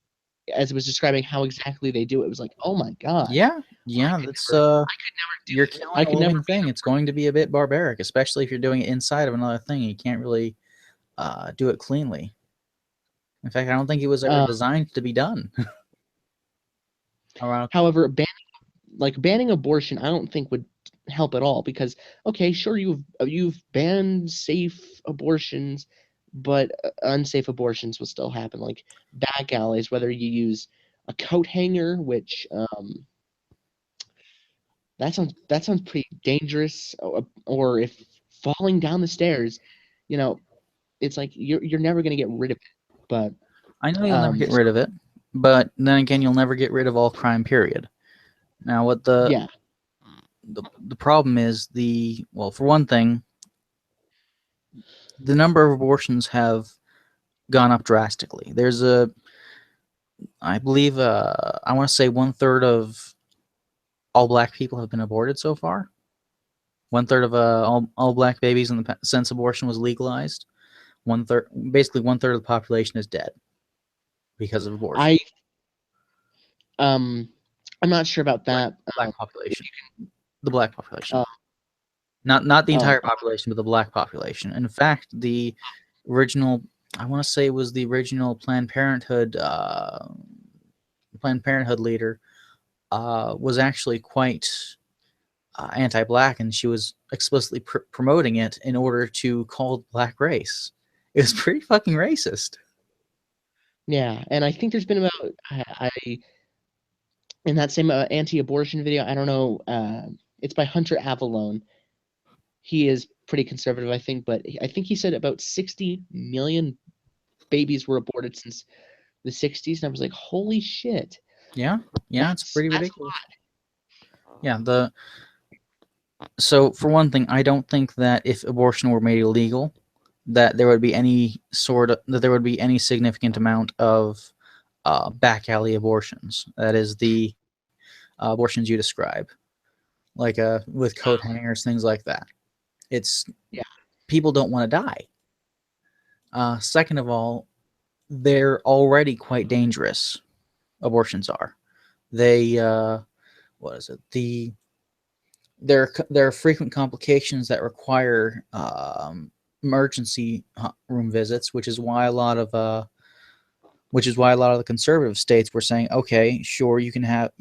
as it was describing how exactly they do it, it was like, oh my god, Yeah, I that's could never do you're it. killing I a could never living thing. It's going to be a bit barbaric, especially if you're doing it inside of another thing. You can't really do it cleanly. In fact, I don't think it was ever designed to be done. Around. However, banning abortion, I don't think would help at all because okay, sure you've banned safe abortions, but unsafe abortions will still happen. Like back alleys, whether you use a coat hanger, which that sounds pretty dangerous, or if falling down the stairs, you know, it's like you're never gonna get rid of it. But I know you'll never get rid of it, but then again, you'll never get rid of all crime. Period. Now, what yeah, the problem is well, for one thing, the number of abortions have gone up drastically. There's I believe, I want to say 1/3 of all black people have been aborted so far. 1/3 of all black babies since abortion was legalized. 1/3, basically 1/3 of the population is dead because of abortion. I'm not sure about that. Black population. The black population. Uh, Not the oh, entire population, but the black population. In fact, the original, I want to say it was the original Planned Parenthood leader was actually quite anti-black, and she was explicitly promoting it in order to call the black race. It was pretty fucking racist. yeah, and I think there's been about I in that same anti-abortion video. I don't know. It's by Hunter Avallone. He is pretty conservative, I think, but I think he said about 60 million babies were aborted since the 60s, and I was like, holy shit. Yeah, it's pretty That's ridiculous. Yeah, so for one thing, I don't think that if abortion were made illegal, that there would be any significant amount of back alley abortions. That is the abortions you describe, like with coat hangers, things like that. It's people don't want to die. Second of all, they're already quite dangerous. Abortions are. They what is it? There are frequent complications that require emergency room visits, which is why a lot of the conservative states were saying, okay, sure, you can have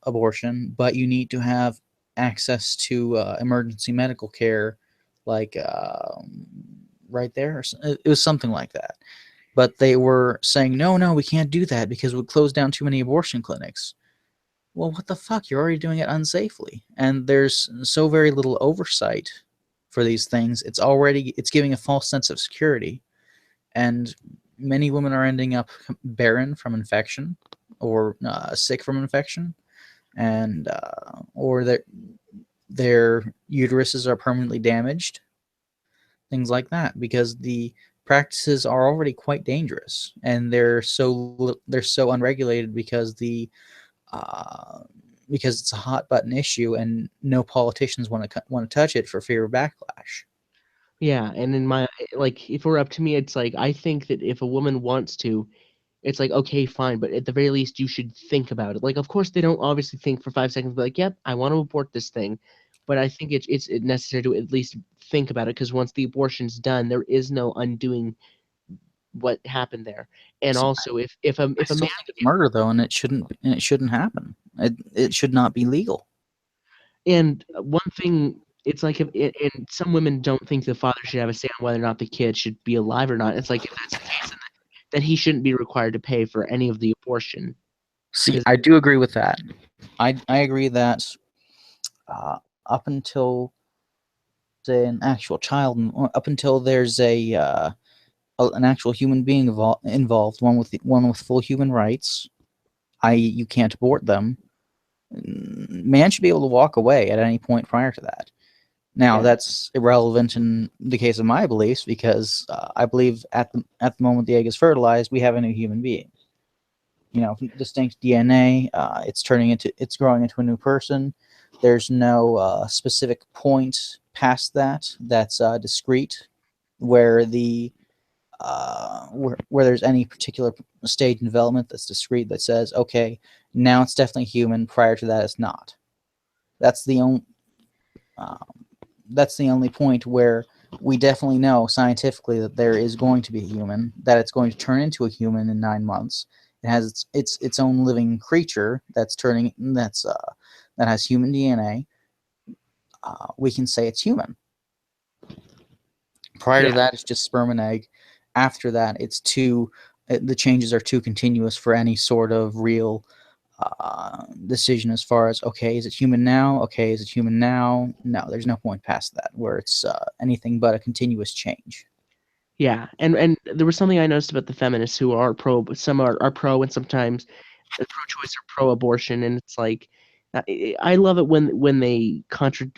abortion, but you need to have access to emergency medical care, like right there. It was something like that. But they were saying, no, we can't do that because it would close down too many abortion clinics. Well, what the fuck? You're already doing it unsafely. And there's so very little oversight for these things. It's giving a false sense of security. And many women are ending up barren from infection or sick from infection. And or their uteruses are permanently damaged. Things like that, because the practices are already quite dangerous, and they're so unregulated because because it's a hot button issue, and no politicians want to touch it for fear of backlash. Yeah, and in my if it were up to me, it's like I think that if a woman wants to, it's like, okay, fine, but at the very least, you should think about it. Like, of course, they don't obviously think for 5 seconds, but like, yep, I want to abort this thing. But I think it's necessary to at least think about it because once the abortion's done, there is no undoing what happened there. And See, also, if a I if a still man, think it's murder though, and it shouldn't happen. It should not be legal. and one thing, it's like and some women don't think the father should have a say on whether or not the kid should be alive or not. It's like if that's the case, then he shouldn't be required to pay for any of the abortion. See, 'Cause- I do agree with that. I agree that up until an actual child, up until there's an actual human being involved, one with full human rights, i.e., you can't abort them. Man should be able to walk away at any point prior to that. Now, Yeah. that's irrelevant in the case of my beliefs because I believe at the moment the egg is fertilized, we have a new human being. You know, distinct DNA. It's growing into a new person. There's no specific point past that that's discrete, where where there's any particular stage in development that's discrete that says, okay, now it's definitely human. Prior to that, it's not. That's the only. That's the only point where we definitely know scientifically that there is going to be a human, that it's going to turn into a human in 9 months. It has its own living creature that has human DNA. We can say it's human. Prior to that, it's just sperm and egg. After that, the changes are too continuous for any sort of real decision as far as, okay, is it human now? Okay, is it human now? No, there's no point past that where it's anything but a continuous change. Yeah, and there was something I noticed about the feminists who are pro, but some are pro, and sometimes pro-choice or pro-abortion, and it's like I love it when they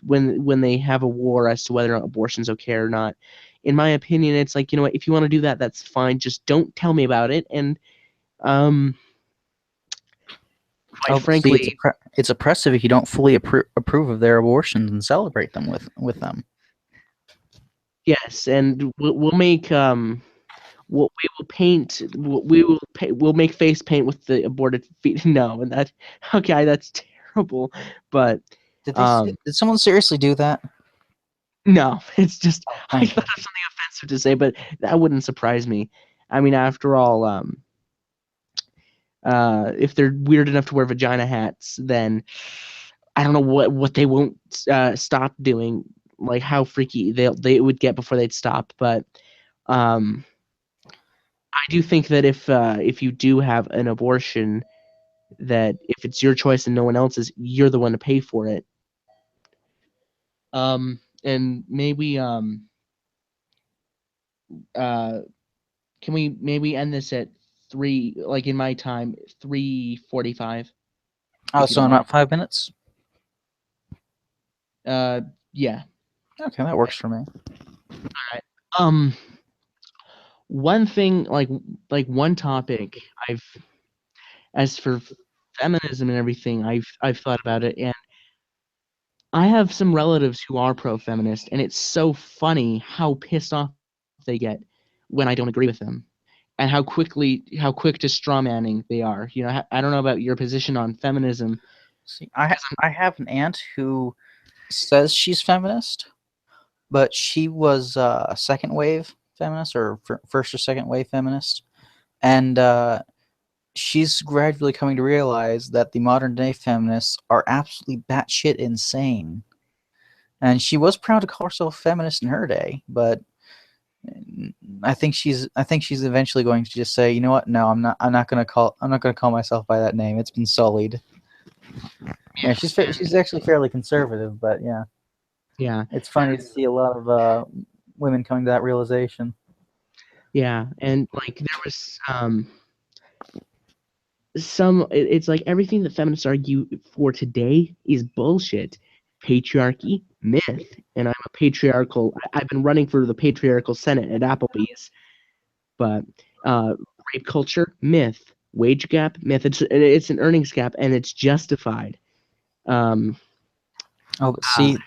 when they have a war as to whether or not abortion's okay or not. In my opinion, it's like, you know what, if you want to do that, that's fine. Just don't tell me about it. And quite But see, frankly, it's oppressive if you don't fully approve of their abortions and celebrate them with them. yes, and we'll make we will paint we'll make face paint with the aborted feet. No, and that okay, that's terrible. But Did someone seriously do that? no, it's just I Thank thought of something offensive to say, but that wouldn't surprise me. I mean, after all, if they're weird enough to wear vagina hats, then I don't know what they won't stop doing. Like how freaky they would get before they'd stop. But I do think that if you do have an abortion, that if it's your choice and no one else's, you're the one to pay for it. And maybe can we maybe end this at 3, like in my time, 3:45? Oh, If you so don't in mind. about 5 minutes? Yeah. Okay, that works for me. Um, one thing, like one topic I've, as for feminism and everything, I've thought about it, and I have some relatives who are pro-feminist, and it's so funny how pissed off they get when I don't agree with them, and how quick to strawmanning they are. You know, I don't know about your position on feminism. See, I have an aunt who says she's feminist, but she was a second wave feminist or first or second wave feminist, and she's gradually coming to realize that the modern day feminists are absolutely batshit insane. And she was proud to call herself a feminist in her day, but I think she's eventually going to just say, you know what? No, I'm not going to call myself by that name. It's been sullied. Yeah, she's actually fairly conservative, but yeah, Yeah, it's funny to see a lot of women coming to that realization. yeah, and like there was it's like everything that feminists argue for today is bullshit. Patriarchy, myth, and I've been running for the patriarchal Senate at Applebee's, but rape culture, myth, wage gap, myth. It's an earnings gap, and it's justified. Oh, but see,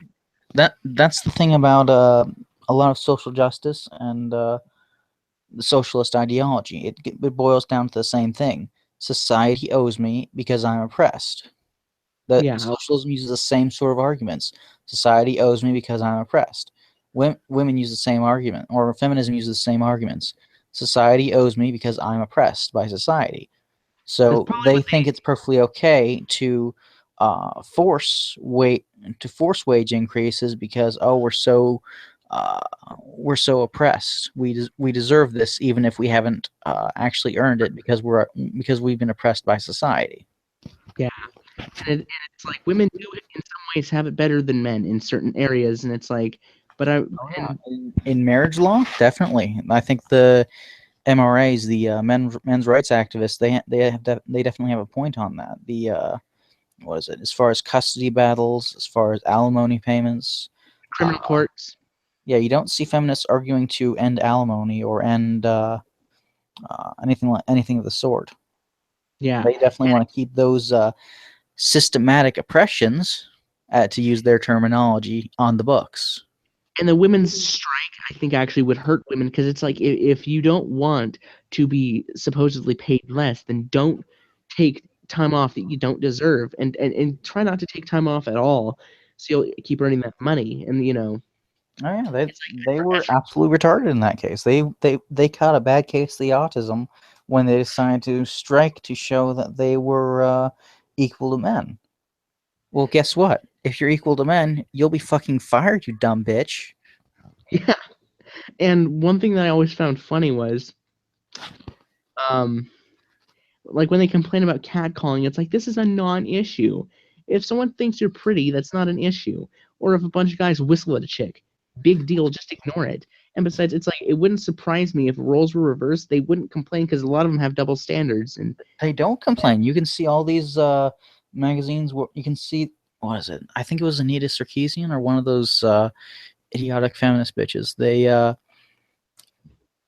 that's the thing about a lot of social justice and the socialist ideology. It boils down to the same thing. Society owes me because I'm oppressed. The Yeah, socialism uses the same sort of arguments. Society owes me because I'm oppressed. Women use the same argument, or feminism uses the same arguments. Society owes me because I'm oppressed by society. that's So probably they what think it's perfectly okay to force wage increases because uh, we're so oppressed. We deserve this even if we haven't actually earned it because we've been oppressed by society. they. Yeah, and it's like women do it in some ways have it better than men in certain areas, and it's like, but and In marriage law, definitely. I think the MRAs, the men's rights activists, they definitely have a point on that. The what is it? As far as custody battles, as far as alimony payments, criminal courts. yeah, you don't see feminists arguing to end alimony or end anything of the sort. Yeah, They definitely want to keep those systematic oppressions, to use their terminology, on the books. and the women's strike, I think, actually would hurt women because it's like if you don't want to be supposedly paid less, then don't take time off that you don't deserve, and try not to take time off at all, so you'll keep earning that money. And Oh yeah, it's like they for were every, absolutely retarded in that case. They caught a bad case of the autism when they decided to strike to show that they were equal to men. Well, guess what? If you're equal to men, you'll be fucking fired, you dumb bitch. yeah. And one thing that I always found funny was, um, like when they complain about catcalling, it's like this is a non-issue. If someone thinks you're pretty, that's not an issue. Or if a bunch of guys whistle at a chick, big deal, just ignore it. And besides, it's like it wouldn't surprise me if roles were reversed. They wouldn't complain because a lot of them have double standards. And They don't complain. You can see all these magazines where you can see, what is it? I think it was Anita Sarkeesian or one of those idiotic feminist bitches.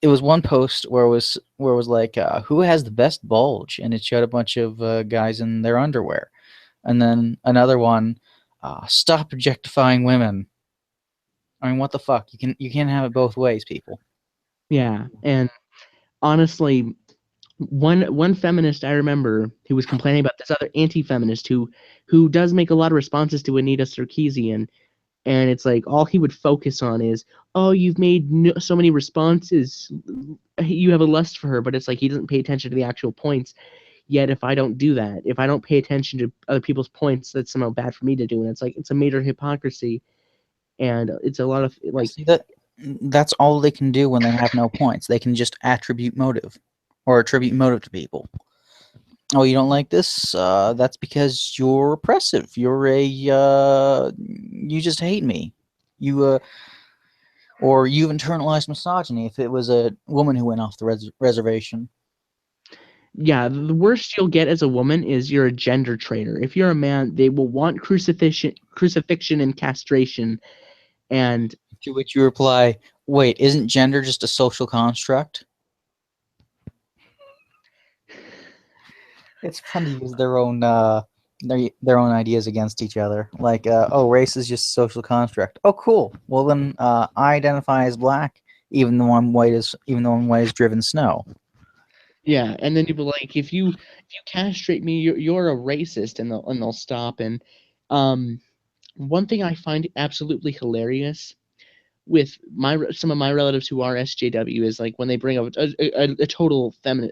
It was one post where it was like, who has the best bulge, and it showed a bunch of guys in their underwear, and then another one, stop objectifying women. I mean, what the fuck? You can't have it both ways, people. yeah, and honestly, one feminist I remember who was complaining about this other anti-feminist who does make a lot of responses to Anita Sarkeesian. And it's like all he would focus on is, oh, you've made so many responses, you have a lust for her. But it's like he doesn't pay attention to the actual points. Yet if I don't do that, if I don't pay attention to other people's points, that's somehow bad for me to do. And it's like it's a major hypocrisy, and it's a lot of like, See, that's all they can do when they have no points. They can just attribute motive to people. Oh, you don't like this? That's because you're oppressive. You just hate me. Or you've internalized misogyny if it was a woman who went off the reservation. yeah, the worst you'll get as a woman is you're a gender traitor. If you're a man, they will want crucifixion and castration. And To which you reply, wait, isn't gender just a social construct? It's fun to use their own ideas against each other. Like, oh, race is just a social construct. Oh, cool. Well, then I identify as black, even though I'm white as driven snow. yeah, and then you'd be like, if you castrate me, you're a racist, and they'll stop. And one thing I find absolutely hilarious with some of my relatives who are SJW is like when they bring up a total feminine,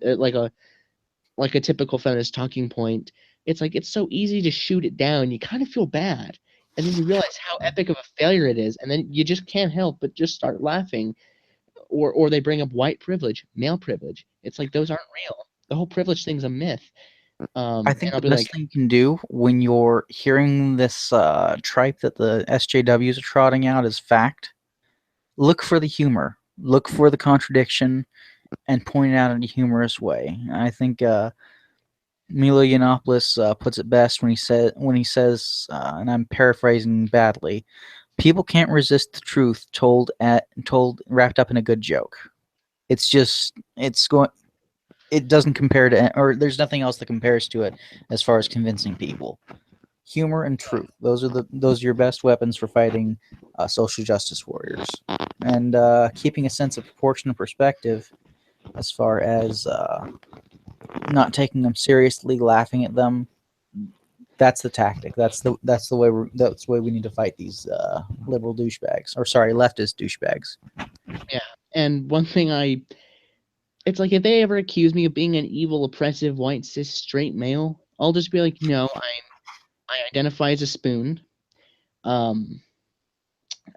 like a typical feminist talking point. It's like it's so easy to shoot it down. You kind of feel bad, and then you realize how epic of a failure it is, and then you just can't help but just start laughing. Or they bring up white privilege, male privilege. It's like those aren't real. The whole privilege thing's a myth. I And think I'll the be like, best thing you can do when you're hearing this tripe that the SJWs are trotting out is fact. Look for the humor. Look for the contradiction, and point it out in a humorous way. I think Milo Yiannopoulos puts it best when he says, and I'm paraphrasing badly, people can't resist the truth told wrapped up in a good joke. It's just it doesn't compare to, or there's nothing else that compares to it as far as convincing people. Humor and truth. Those are your best weapons for fighting social justice warriors. And keeping a sense of proportion and perspective as far as not taking them seriously, laughing at them. That's the tactic. That's the way we need to fight these liberal douchebags, or sorry, leftist douchebags. And one thing it's like if they ever accuse me of being an evil, oppressive, white, cis, straight male, I'll just be like, no, I identify as a spoon, and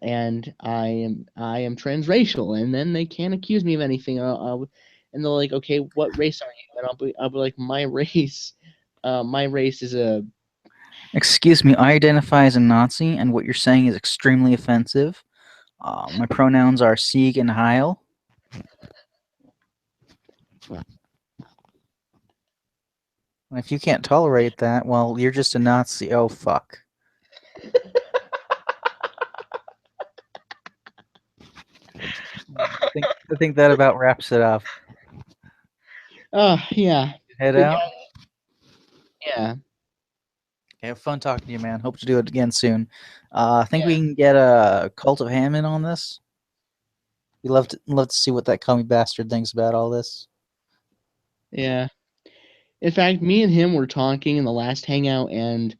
I am transracial, and then they can't accuse me of anything. And they're like, okay, what race are you? And I'll be like, my race is a. Excuse me, I identify as a Nazi, and what you're saying is extremely offensive. My pronouns are Sieg and Heil. And if you can't tolerate that, well, you're just a Nazi. Oh, fuck. I think that about wraps it up. Yeah. Head out. Yeah. Okay, have fun talking to you, man. Hope to do it again soon. I think we can get a Cult of Hammond on this. We love to see what that cummy bastard thinks about all this. Yeah. In fact, me and him were talking in the last hangout, and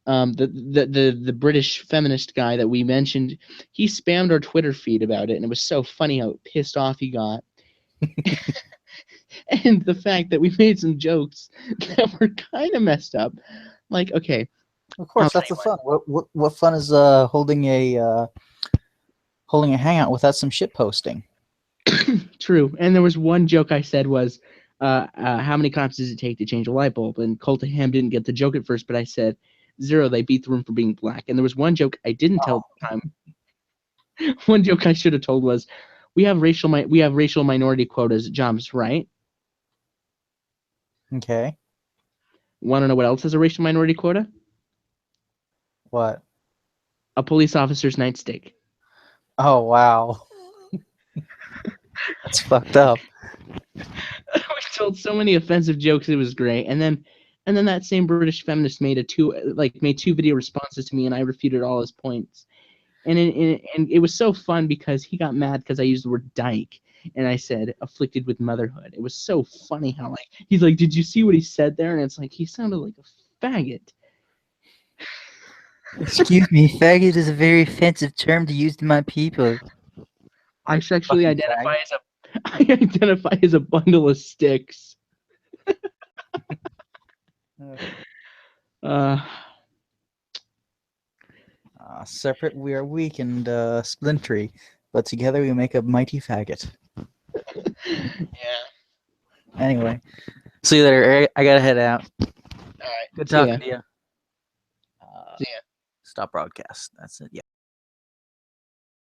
the British feminist guy that we mentioned, he spammed our Twitter feed about it, and it was so funny how pissed off he got. And the fact that we made some jokes that were kind of messed up. Like, okay. Of course, that's the fun. What fun is holding a hangout without some shit posting? True. And there was one joke I said was, how many cops does it take to change a light bulb? And Colt and Ham didn't get the joke at first, but I said 0. They beat the room for being black. And there was one joke I didn't tell at the time. One joke I should have told was, we have racial minority quotas at jobs, right? Okay. Want to know what else has a racial minority quota? What? A police officer's nightstick. Oh, wow. That's fucked up. We told so many offensive jokes, it was great. And then that same British feminist made two video responses to me, and I refuted all his points. And it was so fun because he got mad because I used the word dyke, and I said afflicted with motherhood. It was so funny how he's like, did you see what he said there? And it's like he sounded like a faggot. Excuse me, faggot is a very offensive term to use to my people. I sexually identify as a bundle of sticks. Separate we are weak and splintery, but together we make a mighty faggot. Yeah. Anyway, see you later. I gotta head out. All right. Good talking to you. See ya. Stop broadcast. That's it. Yeah.